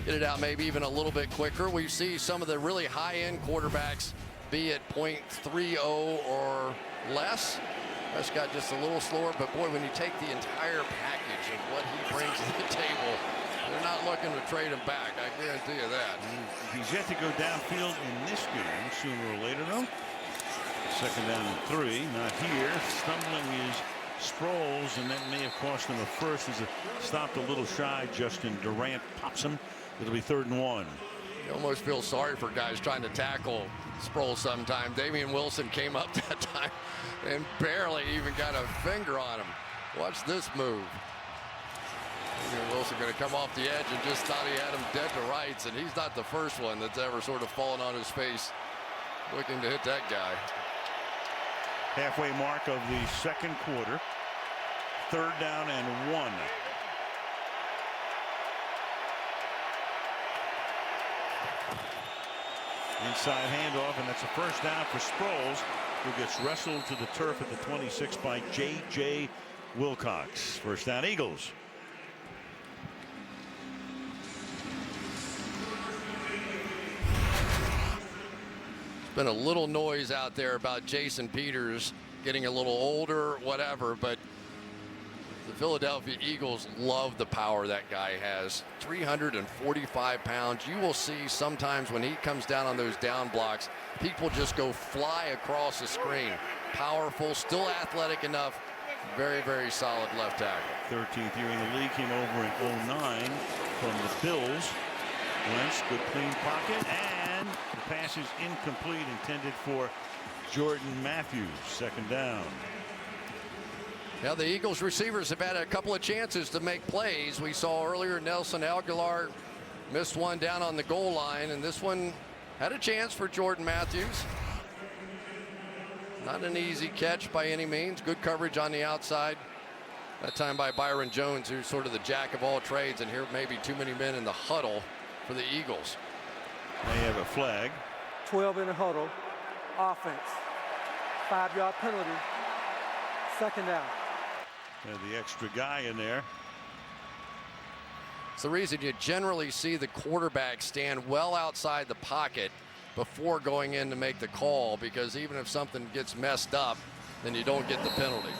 get it out maybe even a little bit quicker. We see some of the really high-end quarterbacks be at .30 or less. Prescott just a little slower, but boy, when you take the entire package of what he brings to the table, they're not looking to trade him back. I guarantee you that. He's yet to go downfield in this game, sooner or later, though. Second down and 3, not here. Stumbling is Sproles, and that may have cost him a first as it stopped a little shy. Justin Durant pops him. It'll be 3rd and 1. You almost feel sorry for guys trying to tackle Sproles sometime. Damian Wilson came up that time and barely even got a finger on him. Watch this move. Damian Wilson going to come off the edge and just thought he had him dead to rights, and he's not the first one that's ever sort of fallen on his face looking to hit that guy. Halfway mark of the second quarter. 3rd down and 1. Inside handoff, and that's a first down for Sproles, who gets wrestled to the turf at the 26 by J.J. Wilcox. First down, Eagles. There's been a little noise out there about Jason Peters getting a little older, whatever, but the Philadelphia Eagles love the power that guy has. 345 pounds. You will see sometimes when he comes down on those down blocks, people just go fly across the screen. Powerful, still athletic enough. Very, very solid left tackle. 13th year in the league, came over in 09 from the Bills. Wentz, good clean pocket, and the pass is incomplete, intended for Jordan Matthews. Second down. Now the Eagles receivers have had a couple of chances to make plays. We saw earlier Nelson Aguilar missed one down on the goal line, and this one had a chance for Jordan Matthews. Not an easy catch by any means. Good coverage on the outside. That time by Byron Jones, who's sort of the jack of all trades, and here maybe too many men in the huddle for the Eagles. They have a flag. 12 in the huddle. Offense. 5-yard penalty. Second down. The extra guy in there. It's the reason you generally see the quarterback stand well outside the pocket before going in to make the call, because even if something gets messed up, then you don't get the penalty.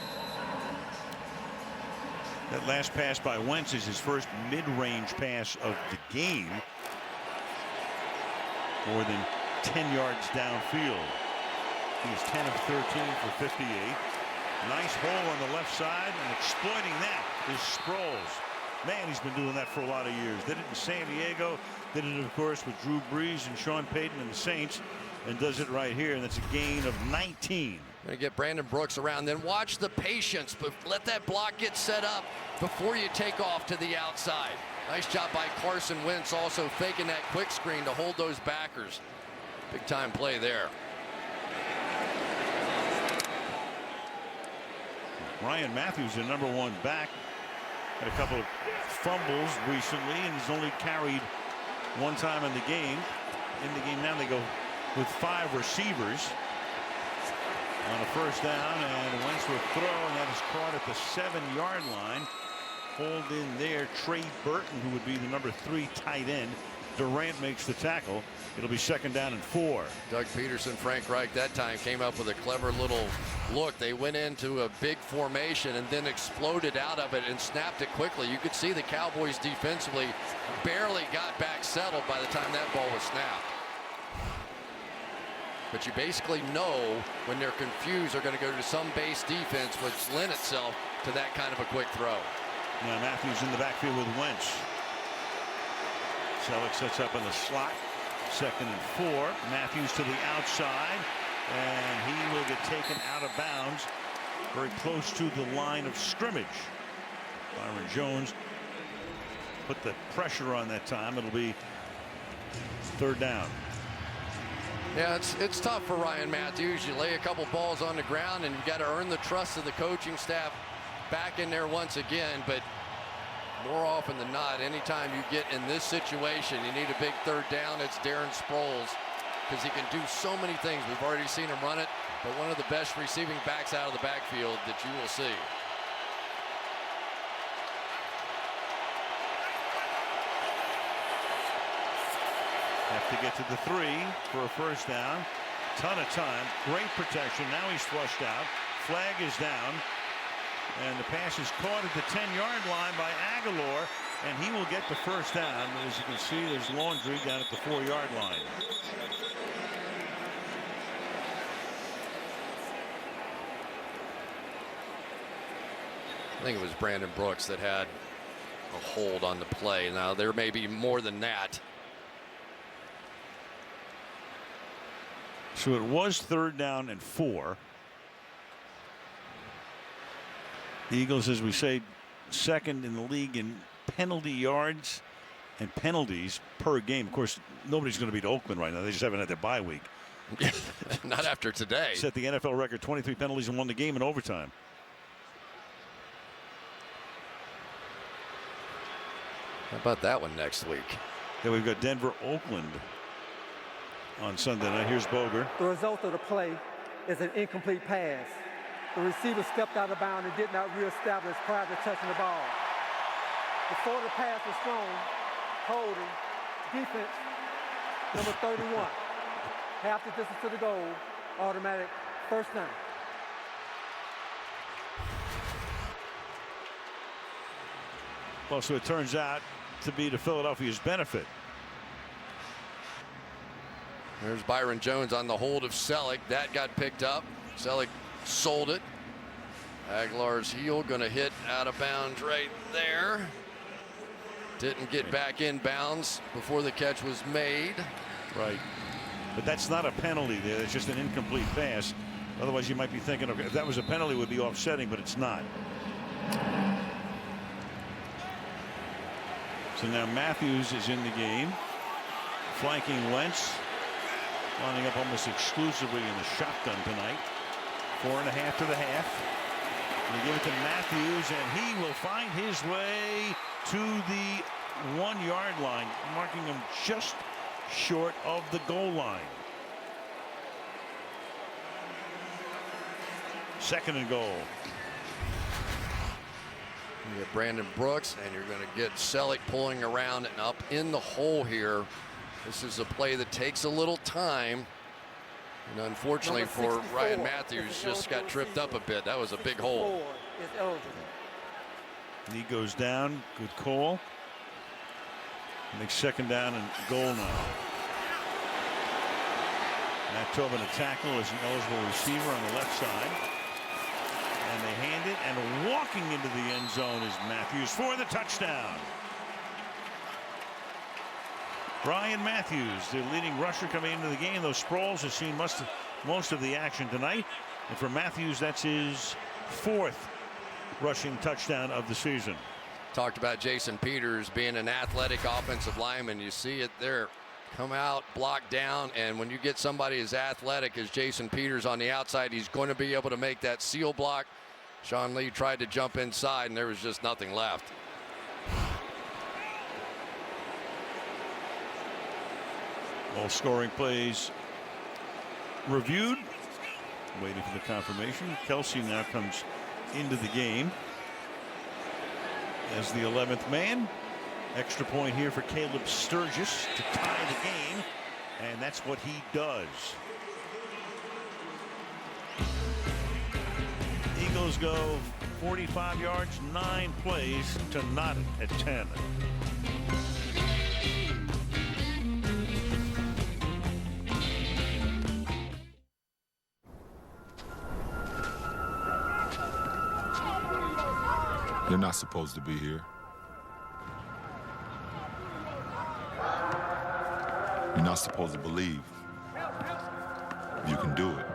That last pass by Wentz is his first mid-range pass of the game. More than 10 yards downfield. He's 10 of 13 for 58. Nice hole on the left side, and exploiting that is Sproles. Man, he's been doing that for a lot of years. Did it in San Diego, did it, of course, with Drew Brees and Sean Payton and the Saints, and does it right here, and that's a gain of 19. Going to get Brandon Brooks around. Then watch the patience, but let that block get set up before you take off to the outside. Nice job by Carson. Wentz also faking that quick screen to hold those backers. Big time play there. Ryan Matthews, the #1 back, had a couple of fumbles recently and he's only carried one time in the game. In the game now they go with 5 receivers on a first down, and Wentz will throw, and that is caught at the 7-yard line. Hold in there, Trey Burton, who would be the #3 tight end. Durant makes the tackle. It'll be 2nd down and 4. Doug Peterson, Frank Reich that time came up with a clever little look. They went into a big formation and then exploded out of it and snapped it quickly. You could see the Cowboys defensively barely got back settled by the time that ball was snapped. But you basically know when they're confused they're going to go to some base defense, which lent itself to that kind of a quick throw. Now Matthews in the backfield with Wentz. Selleck sets up in the slot. 2nd and 4. Matthews to the outside, and he will get taken out of bounds very close to the line of scrimmage. Byron Jones put the pressure on that time. It'll be 3rd down. Yeah, it's tough for Ryan Matthews. You lay a couple balls on the ground and you've got to earn the trust of the coaching staff back in there once again. But more often than not, anytime you get in this situation, you need a big 3rd down. It's Darren Sproles, because he can do so many things. We've already seen him run it, but one of the best receiving backs out of the backfield that you will see. Have to get to the 3 for a first down. Ton of time. Great protection. Now he's flushed out. Flag is down. And the pass is caught at the 10-yard line by Aguilar, and he will get the first down. But as you can see, there's laundry down at the 4-yard line. I think it was Brandon Brooks that had a hold on the play. Now there may be more than that. So it was 3rd down and 4. The Eagles, as we say, 2nd in the league in penalty yards and penalties per game. Of course, nobody's going to beat Oakland right now. They just haven't had their bye week. Not after today. Set the NFL record, 23 penalties, and won the game in overtime. How about that one next week? Yeah, we've got Denver, Oakland on Sunday night. Here's Boger. The result of the play is an incomplete pass. The receiver stepped out of bounds and did not reestablish prior to touching the ball. Before the pass was thrown, holding, defense, number 31. Half the distance to the goal, automatic first down. Well, so it turns out to be to Philadelphia's benefit. There's Byron Jones on the hold of Selleck. That got picked up. Selleck sold it. Aguilar's heel going to hit out of bounds right there. Didn't get back in bounds before the catch was made. Right. But that's not a penalty there. It's just an incomplete pass. Otherwise, you might be thinking, okay, if that was a penalty, it would be offsetting, but it's not. So now Matthews is in the game, flanking Wentz, lining up almost exclusively in the shotgun tonight. 4.5 to the half. They give it to Matthews, and he will find his way to the 1-yard line, marking him just short of the goal line. 2nd and goal. You get Brandon Brooks, and you're going to get Selleck pulling around and up in the hole here. This is a play that takes a little time. And unfortunately for Ryan Matthews, just got tripped up a bit. That was a big hole. Knee goes down. Good call. Makes 2nd down and goal now. Matt Tobin a tackle as an eligible receiver on the left side. And they hand it, and walking into the end zone is Matthews for the touchdown. Ryan Matthews, the leading rusher coming into the game. Though Sproles has seen most of the action tonight. And for Matthews, that's his 4th rushing touchdown of the season. Talked about Jason Peters being an athletic offensive lineman. You see it there. Come out, block down, and when you get somebody as athletic as Jason Peters on the outside, he's going to be able to make that seal block. Sean Lee tried to jump inside, and there was just nothing left. All scoring plays reviewed. Waiting for the confirmation. Kelsey now comes into the game as the 11th man. Extra point here for Caleb Sturgis to tie the game, and that's what he does. Eagles go 45 yards, 9 plays to knot it at 10. You're not supposed to be here. You're not supposed to believe you can do it.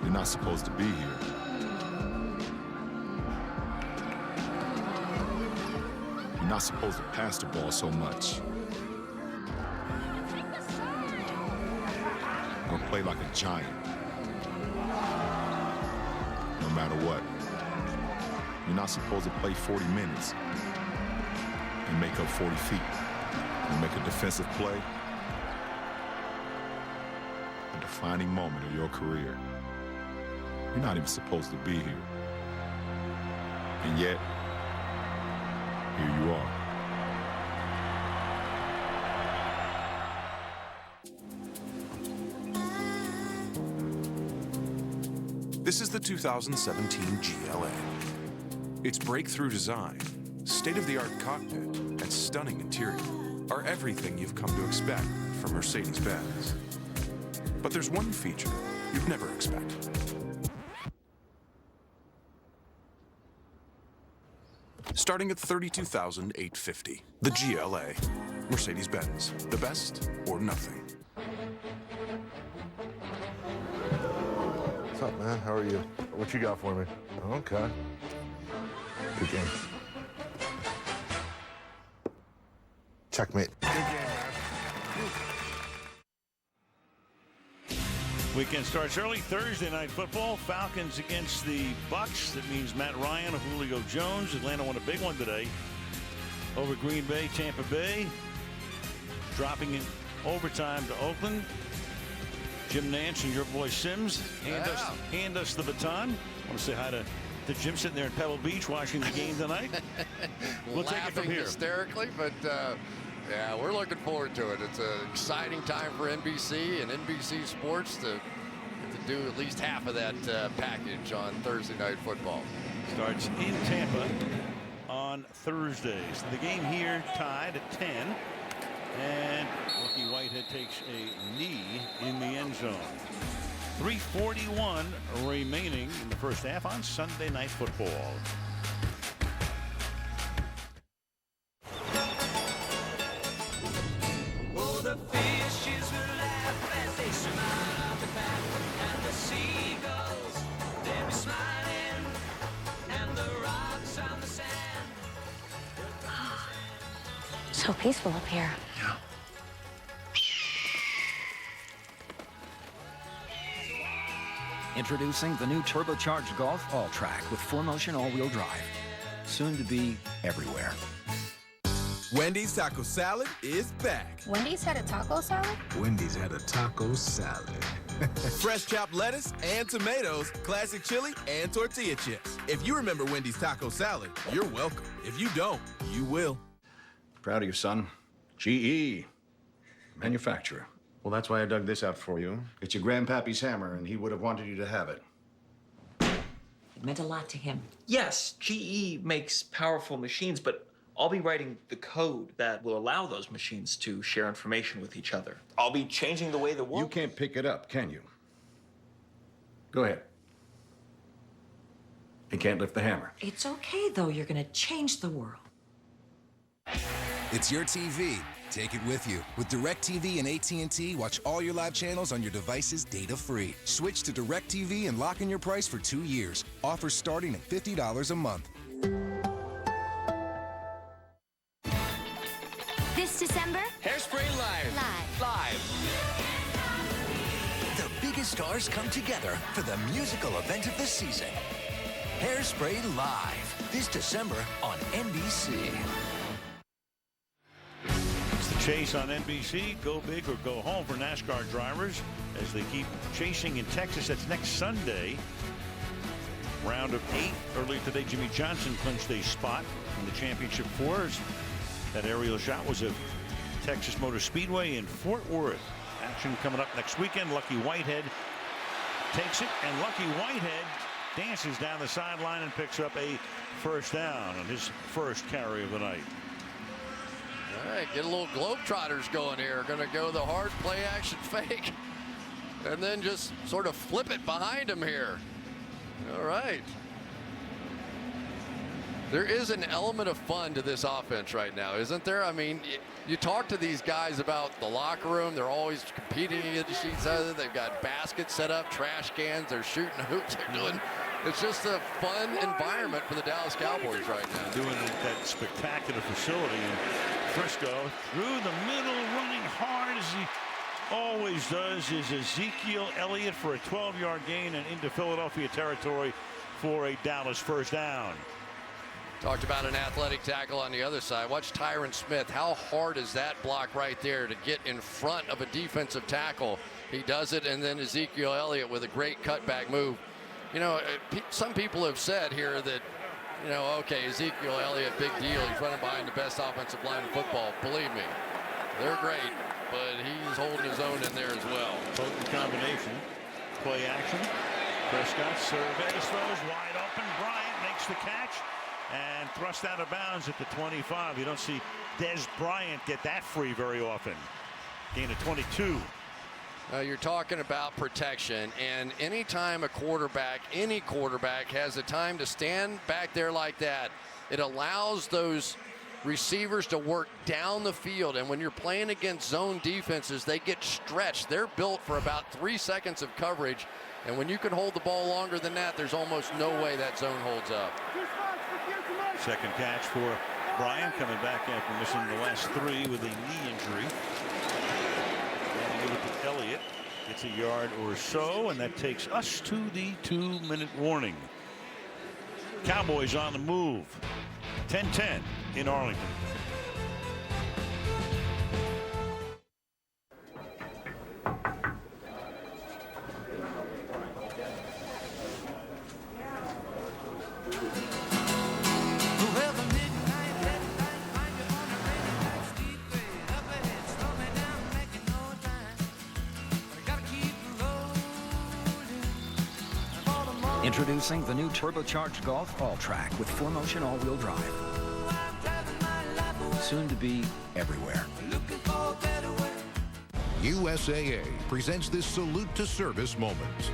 You're not supposed to be here. You're not supposed to pass the ball so much. Or play like a giant. No matter what. You're not supposed to play 40 minutes and make up 40 feet and make a defensive play. A defining moment of your career. You're not even supposed to be here. And yet, here you are. This is the 2017 GLA. Its breakthrough design, state-of-the-art cockpit, and stunning interior are everything you've come to expect from Mercedes-Benz. But there's one feature you'd never expect. Starting at $32,850, the GLA. Mercedes-Benz, the best or nothing. What's up, man? How are you? What you got for me? Okay. Good game. Checkmate. Good game, man. Weekend starts early. Thursday night football. Falcons against the Bucks. That means Matt Ryan, Julio Jones. Atlanta won a big one today over Green Bay, Tampa Bay. Dropping in overtime to Oakland. Jim Nance and your boy Sims hand us the baton. I want to say hi to Jim sitting there in Pebble Beach watching the game tonight. We'll take it from here. Hysterically, but yeah, we're looking forward to it. It's an exciting time for NBC and NBC Sports to do at least half of that package on Thursday night football. Starts in Tampa on Thursdays. The game here tied at 10. And Lucky Whitehead takes a knee in the end zone. 3:41 remaining in the first half on Sunday Night Football. Oh, the fishes will laugh as they swim out of the pack, and the seagulls, they'll be smiling, and the rocks on the sand. So peaceful up here. Yeah. Introducing the new turbocharged Golf All-Track with 4Motion all-wheel drive. Soon to be everywhere. Wendy's taco salad is back. Wendy's had a taco salad? Wendy's had a taco salad. Fresh chopped lettuce and tomatoes, classic chili, and tortilla chips. If you remember Wendy's taco salad, you're welcome. If you don't, you will. Proud of you, son. GE. Manufacturer. Well, that's why I dug this out for you. It's your grandpappy's hammer, and he would have wanted you to have it. It meant a lot to him. Yes, GE makes powerful machines, but I'll be writing the code that will allow those machines to share information with each other. I'll be changing the way the world... You can't pick it up, can you? Go ahead. He can't lift the hammer. It's okay, though. You're going to change the world. It's your TV, Take it with you. With DirecTV and AT&T, watch all your live channels on your devices data-free. Switch to DirecTV and lock in your price for 2 years. Offers starting at $50 a month. This December, Hairspray Live. The biggest stars come together for the musical event of the season. Hairspray Live, this December on NBC. It's the chase on NBC. Go big or go home for NASCAR drivers as they keep chasing in Texas. That's next Sunday. Round of 8. Earlier today, Jimmy Johnson clinched a spot in the championship fours. That aerial shot was at Texas Motor Speedway in Fort Worth. Action coming up next weekend. Lucky Whitehead takes it, and Lucky Whitehead dances down the sideline and picks up a first down on his first carry of the night. All right, get a little Globetrotters going here. Going to go the hard play action fake and then just sort of flip it behind him here. All right. There is an element of fun to this offense right now, isn't there? I mean, you talk to these guys about the locker room. They're always competing against each other. They've got baskets set up, trash cans. They're shooting hoops. They're doing. It's just a fun environment for the Dallas Cowboys right now. Doing that spectacular facility in Frisco. Through the middle, running hard as he always does, is Ezekiel Elliott for a 12-yard gain and into Philadelphia territory for a Dallas first down. Talked about an athletic tackle on the other side. Watch Tyron Smith. How hard is that block right there to get in front of a defensive tackle? He does it, and then Ezekiel Elliott with a great cutback move. You know, some people have said here that, you know, okay, Ezekiel Elliott, big deal. He's running behind the best offensive line in football. Believe me, they're great, but he's holding his own in there as well. Potent combination. Play action. Prescott surveys, throws wide open. Bryant makes the catch and thrust out of bounds at the 25. You don't see Dez Bryant get that free very often. Gain of 22. You're talking about protection, and anytime a quarterback, any quarterback, has the time to stand back there like that, it allows those receivers to work down the field. And when you're playing against zone defenses, they get stretched. They're built for about 3 seconds of coverage, and when you can hold the ball longer than that, there's almost no way that zone holds up. Second catch for Bryant, coming back after missing the last 3 with a knee injury. And give it to Elliott. Gets a yard or so, and that takes us to the 2-minute warning. Cowboys on the move. 10-10 in Arlington. Introducing the new turbocharged Golf All-Track with 4Motion all-wheel drive. Soon to be everywhere. USAA presents this salute to service moment.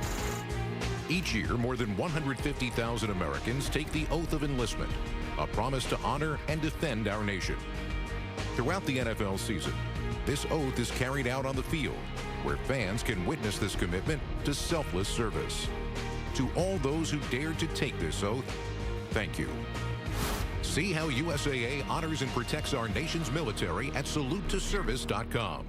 Each year, more than 150,000 Americans take the oath of enlistment, a promise to honor and defend our nation. Throughout the NFL season, this oath is carried out on the field, where fans can witness this commitment to selfless service. To all those who dared to take this oath, thank you. See how USAA honors and protects our nation's military at salutetoservice.com.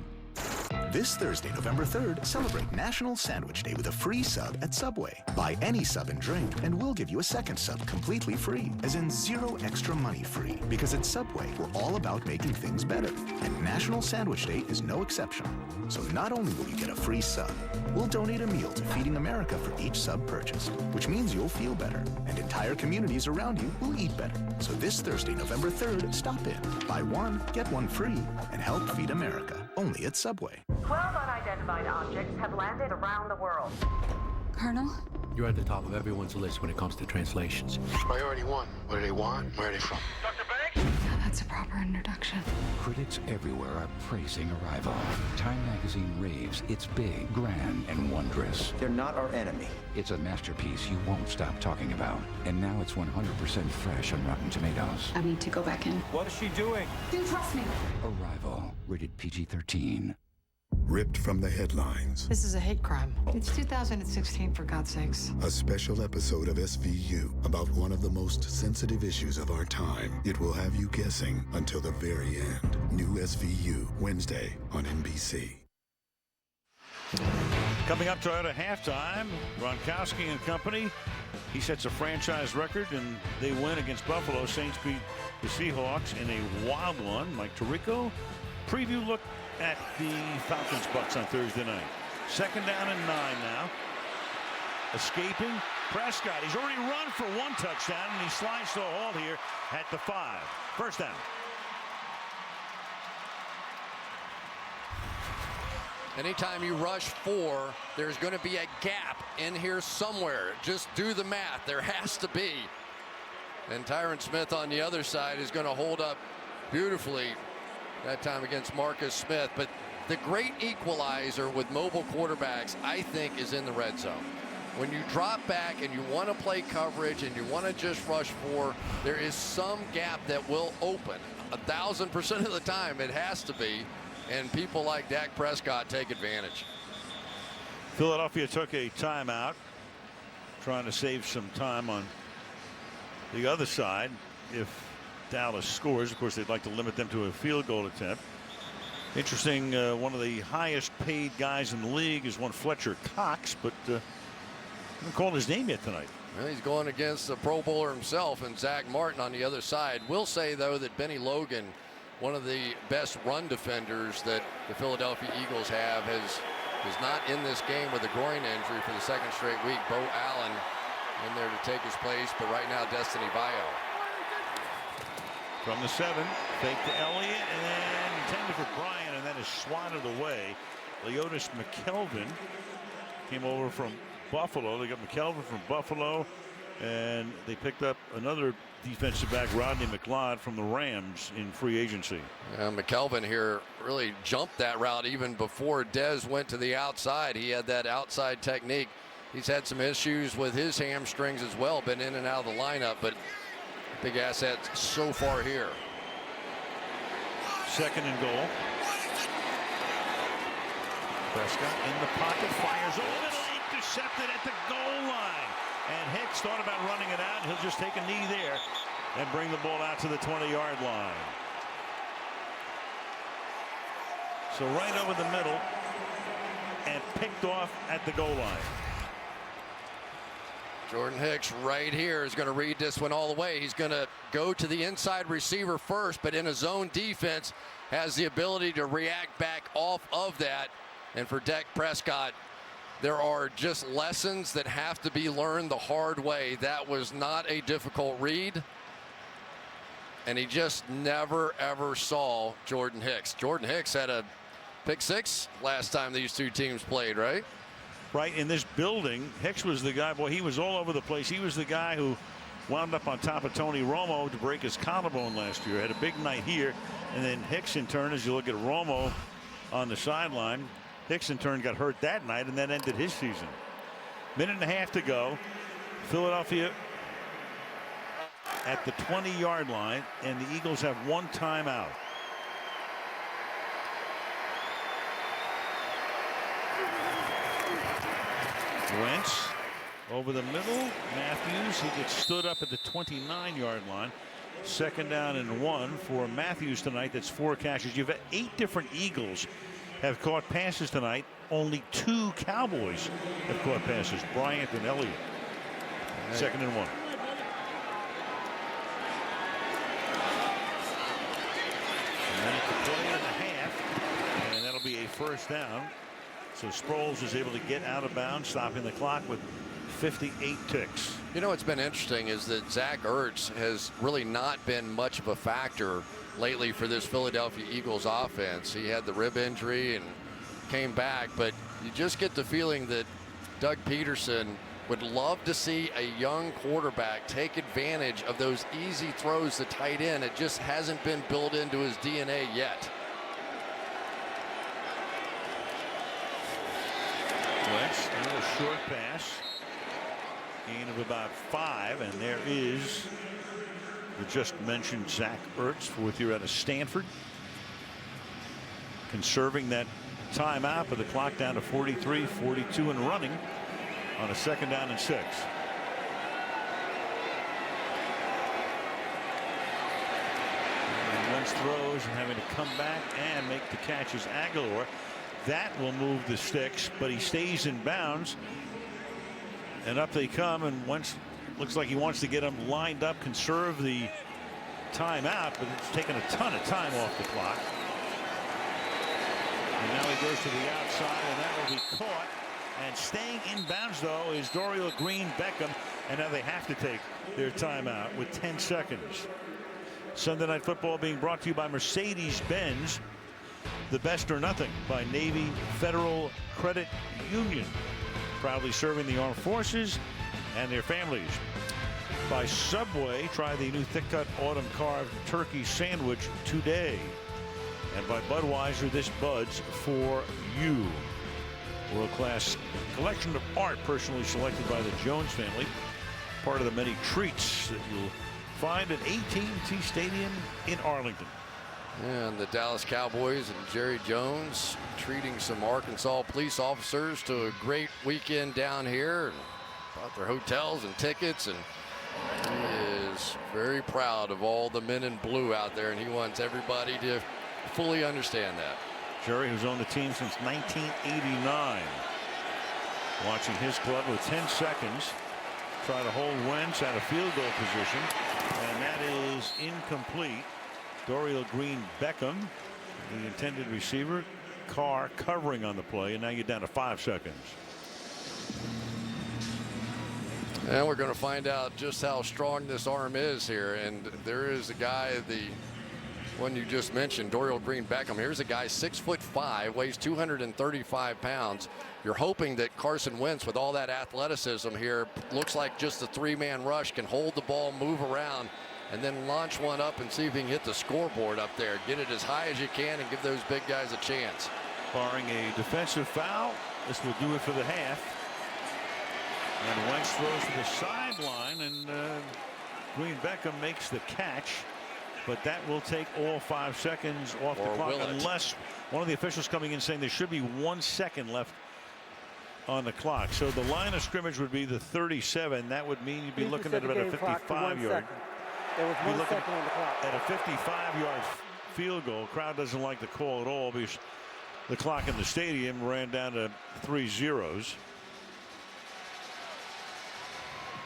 This Thursday, November 3rd, celebrate National Sandwich Day with a free sub at Subway. Buy any sub and drink, and we'll give you a second sub completely free, as in zero extra money free. Because at Subway, we're all about making things better. And National Sandwich Day is no exception. So not only will you get a free sub, we'll donate a meal to Feeding America for each sub purchased, which means you'll feel better, and entire communities around you will eat better. So this Thursday, November 3rd, stop in, buy one, get one free, and help feed America. Only at Subway. 12 unidentified objects have landed around the world. Colonel? You're at the top of everyone's list when it comes to translations. Priority 1. What do they want? Where are they from? Dr. Banks? That's a proper introduction. Critics everywhere are praising Arrival. Time magazine raves it's big, grand, and wondrous. They're not our enemy. It's a masterpiece you won't stop talking about. And now it's 100% fresh on Rotten Tomatoes. I need to go back in. What is she doing? Do trust me. Arrival, rated PG-13. Ripped from the headlines. This is a hate crime. It's 2016, for God's sakes. A special episode of SVU about one of the most sensitive issues of our time. It will have you guessing until the very end. New SVU, Wednesday on NBC. Coming up to halftime, Gronkowski and company. He sets a franchise record, and they win against Buffalo. Saints beat the Seahawks in a wild one. Mike Tirico. Preview look at the Falcons-Bucks on Thursday night. 2nd down and 9 now. Escaping Prescott. He's already run for 1 touchdown, and he slides to a halt here at the 5. 1st down. Anytime you rush 4, there's going to be a gap in here somewhere. Just do the math. There has to be. And Tyron Smith on the other side is going to hold up beautifully that time against Marcus Smith. But the great equalizer with mobile quarterbacks, I think, is in the red zone. When you drop back and you want to play coverage and you want to just rush 4, there is some gap that will open. 1,000% of the time it has to be. And people like Dak Prescott take advantage. Philadelphia took a timeout, trying to save some time on the other side. If Dallas scores, of course, they'd like to limit them to a field goal attempt. Interesting, one of the highest paid guys in the league is one Fletcher Cox, but haven't called his name yet tonight. Well, he's going against the Pro Bowler himself and Zach Martin on the other side. We'll say, though, that Benny Logan, one of the best run defenders that the Philadelphia Eagles have, is not in this game with a groin injury for the 2nd straight week. Bo Allen in there to take his place, but right now Destiny Bayo. From the 7, fake to Elliott, and then intended for Bryant, and that is swatted away. Leotis McKelvin came over from Buffalo. They got McKelvin from Buffalo, and they picked up another defensive back, Rodney McLeod, from the Rams in free agency. McKelvin here really jumped that route even before Dez went to the outside. He had that outside technique. He's had some issues with his hamstrings as well, been in and out of the lineup, but big asset so far here. 2nd and goal. Prescott in the pocket, fires over the middle, intercepted at the goal line. And Hicks thought about running it out. He'll just take a knee there and bring the ball out to the 20-yard line. So right over the middle and picked off at the goal line. Jordan Hicks right here is going to read this one all the way. He's going to go to the inside receiver first, but in a zone defense has the ability to react back off of that. And for Dak Prescott, there are just lessons that have to be learned the hard way. That was not a difficult read. And he just never, ever saw Jordan Hicks. Jordan Hicks had a pick 6 last time these two teams played, right? Right, in this building, Hicks was the guy. Boy, he was all over the place. He was the guy who wound up on top of Tony Romo to break his collarbone last year. Had a big night here. And then Hicks, in turn, as you look at Romo on the sideline, Hicks, in turn, got hurt that night, and that ended his season. 1.5 minutes to go. Philadelphia at the 20-yard line, and the Eagles have 1 timeout. Wentz over the middle. Matthews, he gets stood up at the 29-yard line. 2nd down and 1 for Matthews tonight. That's 4 catches. You've had 8 different Eagles have caught passes tonight. Only 2 Cowboys have caught passes, Bryant and Elliott. 2nd and 1. A minute to play in the half, and that'll be a 1st down. So Sproles is able to get out of bounds, stopping the clock with 58 ticks. You know what's been interesting is that Zach Ertz has really not been much of a factor lately for this Philadelphia Eagles offense. He had the rib injury and came back, but you just get the feeling that Doug Peterson Would love to see a young quarterback take advantage of those easy throws to tight end. It just hasn't been built into his DNA yet. Wentz, a little short pass. Gain of about 5, and there is the just mentioned Zach Ertz, fourth year out of Stanford. Conserving that timeout, but the clock down to 43, 42 and running on a 2nd down and 6. And Wentz throws and having to come back and make the catch is Aguilar. That will move the sticks, but he stays in bounds. And up they come, and Wentz looks like he wants to get them lined up, conserve the timeout, but it's taken a ton of time off the clock. And now he goes to the outside, and that will be caught. And staying in bounds, though, is Dorial Green-Beckham. And now they have to take their timeout with 10 seconds. Sunday Night Football being brought to you by Mercedes-Benz. The best or nothing by Navy Federal Credit Union. Proudly serving the armed forces and their families. By Subway, try the new thick cut autumn carved turkey sandwich today. And by Budweiser, this Bud's for you. World-class collection of art personally selected by the Jones family. Part of the many treats that you'll find at AT&T Stadium in Arlington. And the Dallas Cowboys and Jerry Jones treating some Arkansas police officers to a great weekend down here. And bought their hotels and tickets, and he is very proud of all the men in blue out there, and he wants everybody to fully understand that. Jerry, who's on the team since 1989. Watching his club with 10 seconds. Try to hold Wentz out of field goal position. And that is incomplete. Dorial Green-Beckham, the intended receiver. Carr covering on the play, and now you're down to 5 seconds. And we're going to find out just how strong this arm is here. And there is a guy, the one you just mentioned, Dorial Green-Beckham. Here's a guy 6'5", weighs 235 pounds. You're hoping that Carson Wentz, with all that athleticism here, looks like just a 3-man rush, can hold the ball, move around, and then launch one up and see if he can hit the scoreboard up there. Get it as high as you can and give those big guys a chance. Barring a defensive foul, this will do it for the half. And Wentz throws to the sideline, and Green-Beckham makes the catch. But that will take all 5 seconds off the clock, unless one of the officials coming in saying there should be 1 second left on the clock. So the line of scrimmage would be the 37. That would mean you'd be looking at about a 55-yard. There was 1 second on the clock. At a 55-yard field goal. Crowd doesn't like the call at all because the clock in the stadium ran down to 3 zeros.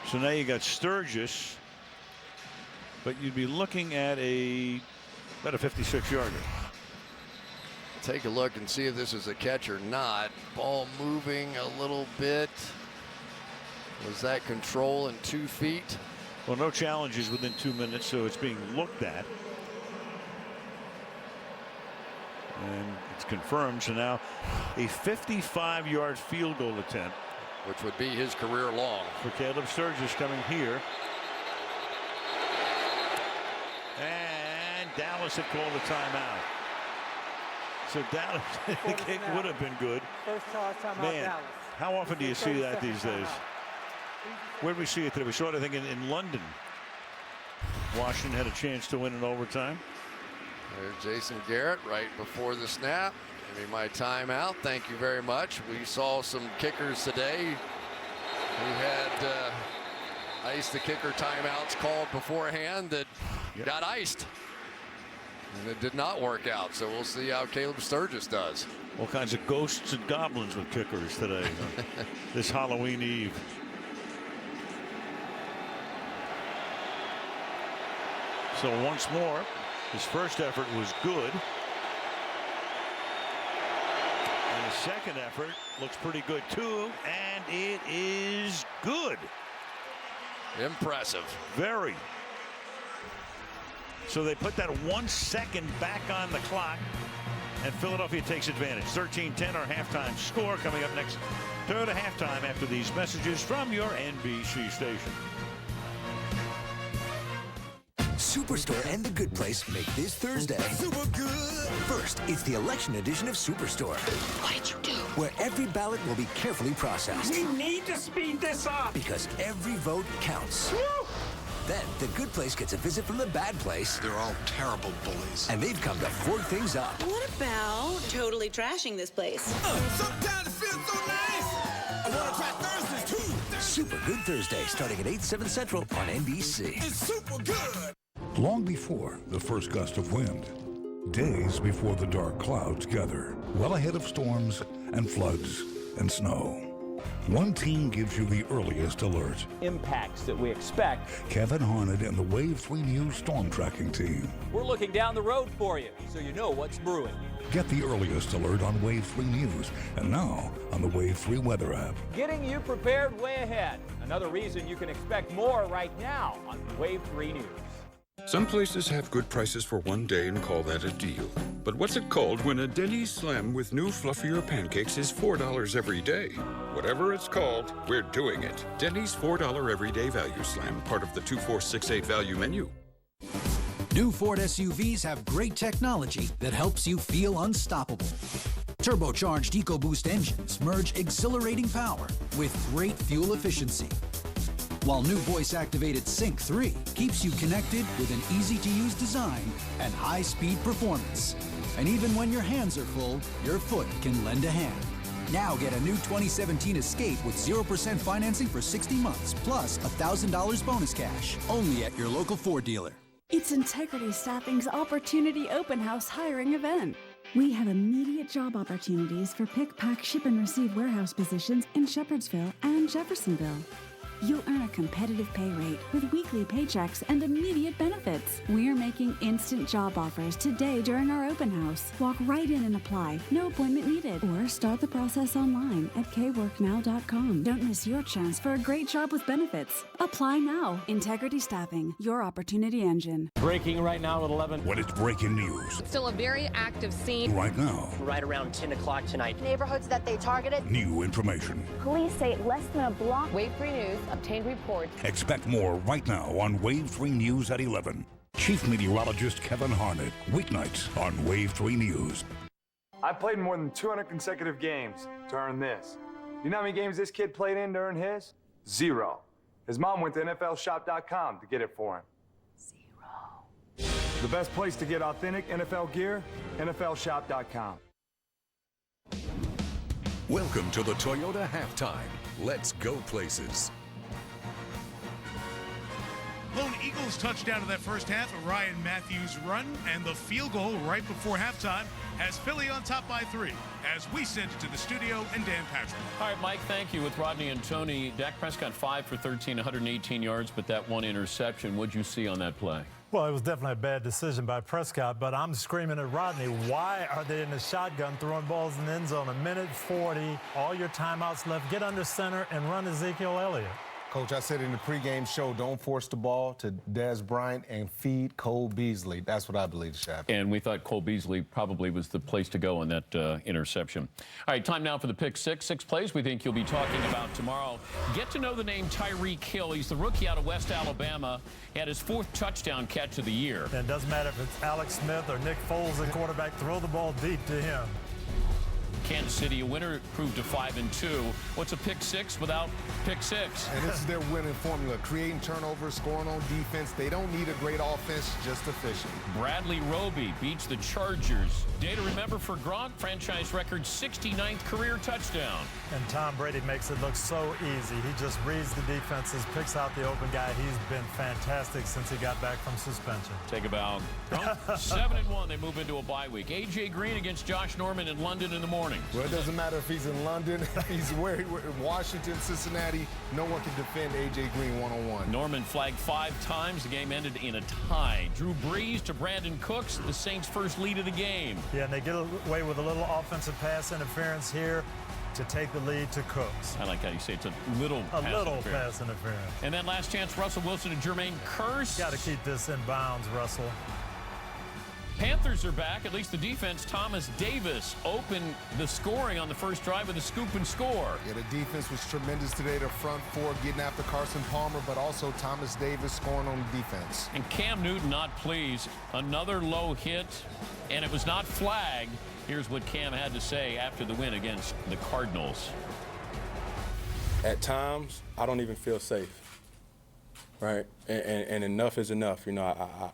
So now you got Sturgis, but you'd be looking at about a 56-yarder. Take a look and see if this is a catch or not. Ball moving a little bit. Was that control in 2 feet? Well, no challenges within 2 minutes, so it's being looked at. And it's confirmed. So now a 55-yard field goal attempt, which would be his career long. For Caleb Sturgis coming here. And Dallas had called a timeout. So Dallas, the kick would have been good. First charge timeout, Man, Dallas. how often do you see that these days? Where did we see it today? We saw it, I think, in London. Washington had a chance to win in overtime. There's Jason Garrett right before the snap. Give me my timeout. Thank you very much. We saw some kickers today who had iced the kicker timeouts called beforehand that got iced. And it did not work out. So we'll see how Caleb Sturgis does. All kinds of ghosts and goblins with kickers today. This Halloween Eve. So once more, his first effort was good. And his second effort looks pretty good too, and it is good. Impressive. Very. So they put that 1 second back on the clock. and Philadelphia takes advantage. 13-10 our halftime score. Coming up next, Toyota halftime after these messages from your NBC station. Superstore and The Good Place make this Thursday super good. First, it's the election edition of Superstore. What did you do? Where every ballot will be carefully processed. We need to speed this up. Because every vote counts. Woo! Then, The Good Place gets a visit from The Bad Place. They're all terrible bullies. And they've come to fork things up. What about totally trashing this place? Sometimes it feels so nice. I want to try Thursdays, too. Super Good Thursday, starting at 8, 7 Central on NBC. It's super good. Long before the first gust of wind, days before the dark clouds gather, well ahead of storms and floods and snow, one team gives you the earliest alert. Impacts that we expect. Kevin Harnett and the Wave 3 News storm tracking team. We're looking down the road for you, so you know what's brewing. Get the earliest alert on Wave 3 News, and now on the Wave 3 weather app. Getting you prepared way ahead. Another reason you can expect more right now on Wave 3 News. Some places have good prices for one day and call that a deal. But what's it called when a Denny's Slam with new fluffier pancakes is $4 every day? Whatever it's called, we're doing it. Denny's $4 Everyday Value Slam, part of the 2468 value menu. New Ford SUVs have great technology that helps you feel unstoppable. Turbocharged EcoBoost engines merge exhilarating power with great fuel efficiency. While new voice-activated Sync 3 keeps you connected with an easy-to-use design and high-speed performance. And even when your hands are full, your foot can lend a hand. Now get a new 2017 Escape with 0% financing for 60 months, plus $1,000 bonus cash, only at your local Ford dealer. It's Integrity Staffing's Opportunity Open House hiring event. We have immediate job opportunities for pick, pack, ship, and receive warehouse positions in Shepherdsville and Jeffersonville. You'll earn a competitive pay rate with weekly paychecks and immediate benefits. We're making instant job offers today during our open house. Walk right in and apply. No appointment needed. Or start the process online at kworknow.com. Don't miss your chance for a great job with benefits. Apply now. Integrity Staffing, your opportunity engine. Breaking right now at 11. When it's breaking news. Still a very active scene. Right now. Right around 10 o'clock tonight. Neighborhoods that they targeted. New information. Police say less than a block. Wave 3 News obtained reports. Expect more right now on Wave 3 News at 11. Chief Meteorologist Kevin Harnett, weeknights on Wave 3 News. I played more than 200 consecutive games to earn this. You know how many games this kid played in to earn his? 0. His mom went to NFLshop.com to get it for him. 0. The best place to get authentic NFL gear, NFLshop.com. Welcome to the Toyota Halftime. Let's go places. Lone Eagles touchdown in that first half, a Ryan Matthews run, and the field goal right before halftime has Philly on top by 3 as we send it to the studio and Dan Patrick. All right, Mike, thank you. With Rodney and Tony, Dak Prescott 5 for 13, 118 yards, but that one interception. What'd you see on that play? Well, it was definitely a bad decision by Prescott, but I'm screaming at Rodney, why are they in the shotgun throwing balls in the end zone? 1:40, all your timeouts left. Get under center and run Ezekiel Elliott. Coach, I said in the pregame show, don't force the ball to Dez Bryant and feed Cole Beasley. That's what I believe should happen. And we thought Cole Beasley probably was the place to go on that interception. All right, time now for the pick six. 6 plays we think you'll be talking about tomorrow. Get to know the name Tyreek Hill. He's the rookie out of West Alabama. He had his 4th touchdown catch of the year. And it doesn't matter if it's Alex Smith or Nick Foles, the quarterback, throw the ball deep to him. Kansas City, a winner, proved to 5-2. What's a pick 6 without pick 6? And this is their winning formula, creating turnovers, scoring on defense. They don't need a great offense, just efficient. Bradley Roby beats the Chargers. Day to remember for Gronk, franchise record 69th career touchdown. And Tom Brady makes it look so easy. He just reads the defenses, picks out the open guy. He's been fantastic since he got back from suspension. Take a bow. 7-1, they move into a bye week. A.J. Green against Josh Norman in London in the morning. Well, it doesn't matter if he's in London, he's in Washington, Cincinnati. No one can defend A.J. Green one-on-one. Norman flagged 5 times. The game ended in a tie. Drew Brees to Brandon Cooks, the Saints' first lead of the game. Yeah, and they get away with a little offensive pass interference here to take the lead to Cooks. I like how you say it's a little pass interference. And then last chance, Russell Wilson and Jermaine Kearse. Got to keep this in bounds, Russell. Panthers are back, at least the defense. Thomas Davis opened the scoring on the first drive with a scoop and score. Yeah, the defense was tremendous today. The front four getting after Carson Palmer, but also Thomas Davis scoring on the defense. And Cam Newton not pleased. Another low hit, and it was not flagged. Here's what Cam had to say after the win against the Cardinals. At times, I don't even feel safe, right? And enough is enough. You know,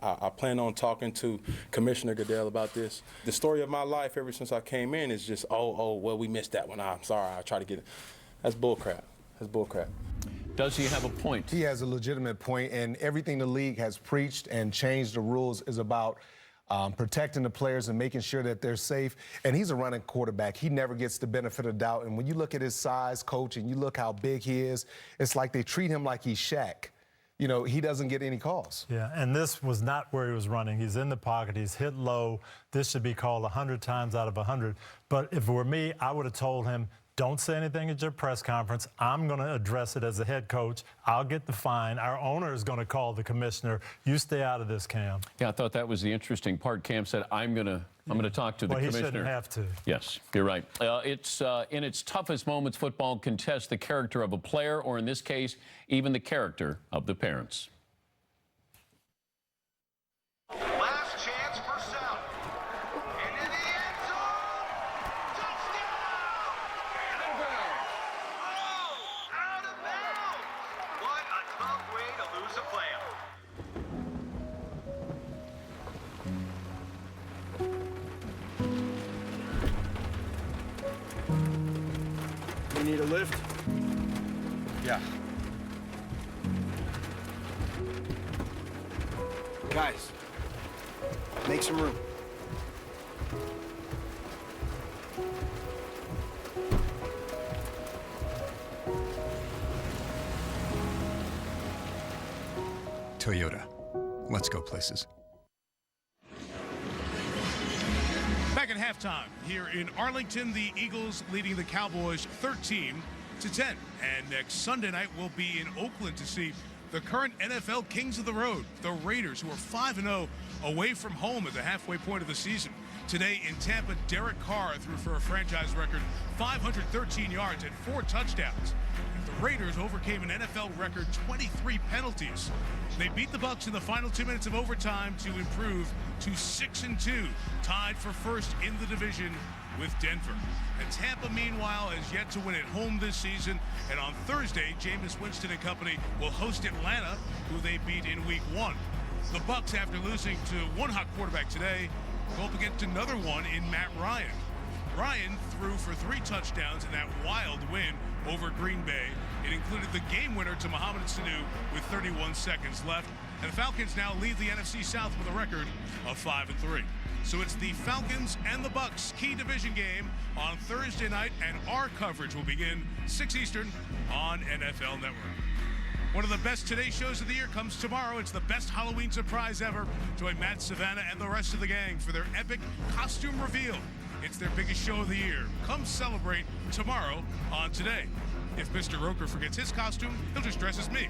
I plan on talking to Commissioner Goodell about this. The story of my life ever since I came in is just, well, we missed that one. I'm sorry. I try to get it. That's bullcrap. That's bullcrap. Does he have a point? He has a legitimate point, and everything the league has preached and changed the rules is about protecting the players and making sure that they're safe. And he's a running quarterback. He never gets the benefit of doubt. And when you look at his size, coach, and you look how big he is, it's like they treat him like he's Shaq. You know, he doesn't get any calls. Yeah, and this was not where he was running. He's in the pocket. He's hit low. This should be called 100 times out of 100. But if it were me, I would have told him, don't say anything at your press conference. I'm going to address it as a head coach. I'll get the fine. Our owner is going to call the commissioner. You stay out of this, Cam. Yeah, I thought that was the interesting part. Cam said, I'm going to talk to the commissioner. He shouldn't have to. Yes, you're right. It's in its toughest moments, football can test the character of a player, or in this case, even the character of the parents. Last chance for South. And in the end zone, touchdown! Out of bounds! What a tough way to lose a playoff. You need a lift? Yeah. Guys, make some room. Toyota. Let's go places. Back at halftime here in Arlington, the Eagles leading the Cowboys 13-10. And next Sunday night, we'll be in Oakland to see the current NFL Kings of the Road, the Raiders, who are 5-0 away from home at the halfway point of the season. Today in Tampa, Derek Carr threw for a franchise record 513 yards and 4 touchdowns. The Raiders overcame an NFL record 23 penalties. They beat the Bucs in the final 2 minutes of overtime to improve to 6-2, tied for first in the division with Denver. And Tampa, meanwhile, has yet to win at home this season. And on Thursday, Jameis Winston and company will host Atlanta, who they beat in Week 1. The Bucs, after losing to one hot quarterback today, go up against another one in Matt Ryan. Ryan threw for 3 touchdowns in that wild win over Green Bay. It included the game winner to Mohamed Sanu with 31 seconds left. And the Falcons now lead the NFC South with a record of 5-3. So it's the Falcons and the Bucs key division game on Thursday night, and our coverage will begin 6 Eastern on NFL Network. One of the best Today shows of the year comes tomorrow. It's the best Halloween surprise ever. Join Matt Savannah and the rest of the gang for their epic costume reveal. It's their biggest show of the year. Come celebrate tomorrow on Today. If Mr. Roker forgets his costume, he'll just dress as me.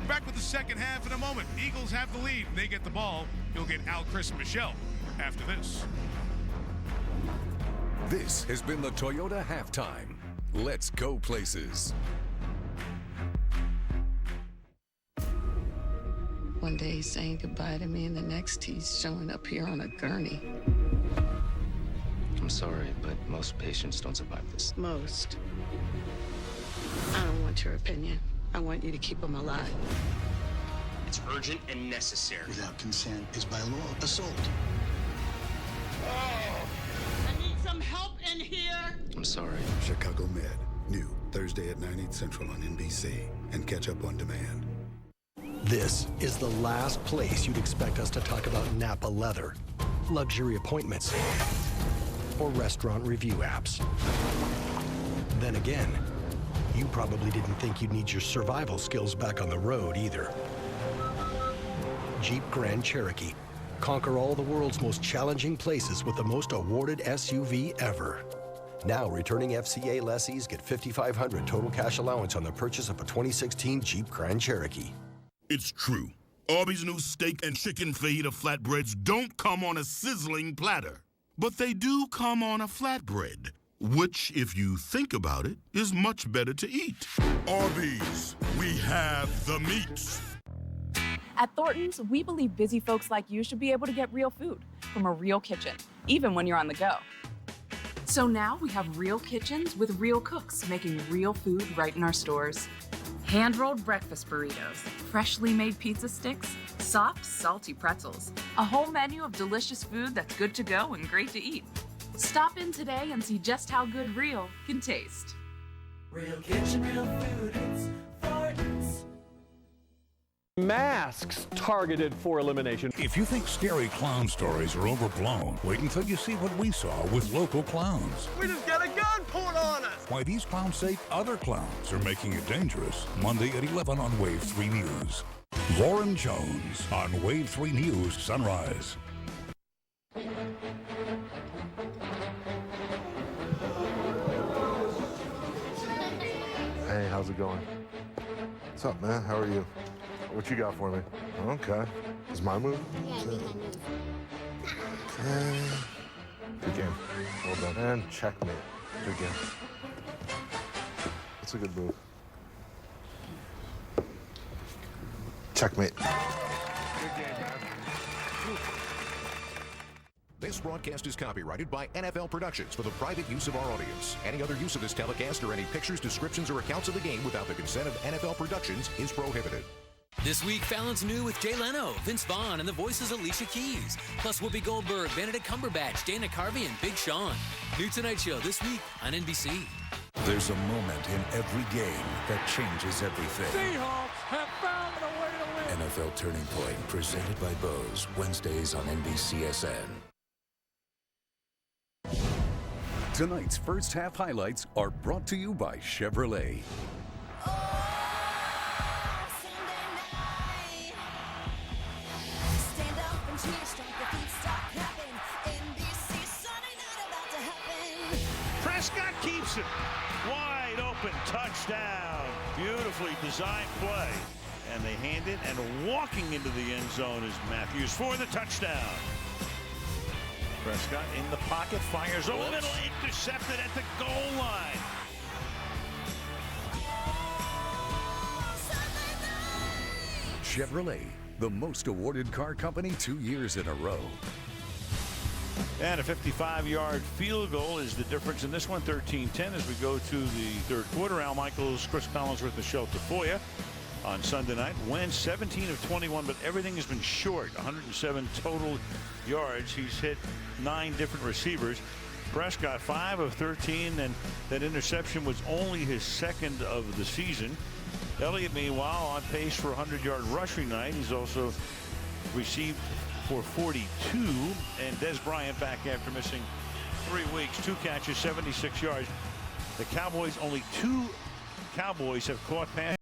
Back with the second half in a moment. Eagles have the lead. They get the ball. You'll get Al, Chris, and Michelle after this. This has been the Toyota Halftime. Let's go places. One day he's saying goodbye to me, and the next he's showing up here on a gurney. I'm sorry, but most patients don't survive this. Most. I don't want your opinion. I want you to keep him alive. It's urgent and necessary. Without consent is by law assault. I need some help in here. I'm sorry. Chicago Med. New Thursday at 9/8 Central on NBC. And catch up on demand. This is the last place you'd expect us to talk about Napa leather, luxury appointments, or restaurant review apps. Then again, you probably didn't think you'd need your survival skills back on the road either. Jeep Grand Cherokee. Conquer all the world's most challenging places with the most awarded SUV ever. Now, returning FCA lessees get $5,500 total cash allowance on the purchase of a 2016 Jeep Grand Cherokee. It's true. Arby's new steak and chicken fajita flatbreads don't come on a sizzling platter, but they do come on a flatbread, which, if you think about it, is much better to eat. Arby's, we have the meats. At Thornton's, we believe busy folks like you should be able to get real food from a real kitchen, even when you're on the go. So now we have real kitchens with real cooks making real food right in our stores. Hand-rolled breakfast burritos, freshly made pizza sticks, soft, salty pretzels. A whole menu of delicious food that's good to go and great to eat. Stop in today and see just how good real can taste. Real kitchen, real food, it's Thornton's. Masks targeted for elimination. If you think scary clown stories are overblown, wait until you see what we saw with local clowns. We just got a gun pulled on us. Why these clowns say other clowns are making it dangerous. Monday at 11 on Wave 3 News. Lauren Jones on Wave 3 News Sunrise. Hey, how's it going? What's up, man? How are you? What you got for me? Okay. Is my move? Yeah, okay. Good game. Well done. And checkmate. Good game. That's a good move. Checkmate. Good game, man. This broadcast is copyrighted by NFL Productions for the private use of our audience. Any other use of this telecast or any pictures, descriptions, or accounts of the game without the consent of NFL Productions is prohibited. This week, Fallon's new with Jay Leno, Vince Vaughn, and the voices Alicia Keys. Plus Whoopi Goldberg, Benedict Cumberbatch, Dana Carvey, and Big Sean. New Tonight Show this week on NBC. There's a moment in every game that changes everything. Seahawks have found a way to win. NFL Turning Point, presented by Bose, Wednesdays on NBCSN. Tonight's first half highlights are brought to you by Chevrolet. Prescott keeps it. Wide open touchdown. Beautifully designed play. And they hand it, and walking into the end zone is Matthews for the touchdown. Prescott in the pocket, fires over the middle, intercepted at the goal line. Chevrolet, the most awarded car company 2 years in a row. And a 55-yard field goal is the difference in this one, 13-10, as we go to the third quarter. Al Michaels, Chris Collinsworth, Michelle Tafoya on Sunday night. Wentz 17 of 21, but everything has been short. 107 total yards. He's hit 9 different receivers. Prescott 5 of 13, and that interception was only his second of the season. Elliott, meanwhile, on pace for a 100-yard rushing night. He's also received for 42, and Des Bryant back after missing 3 weeks. 2 catches, 76 yards. The Cowboys, only 2 Cowboys have caught passes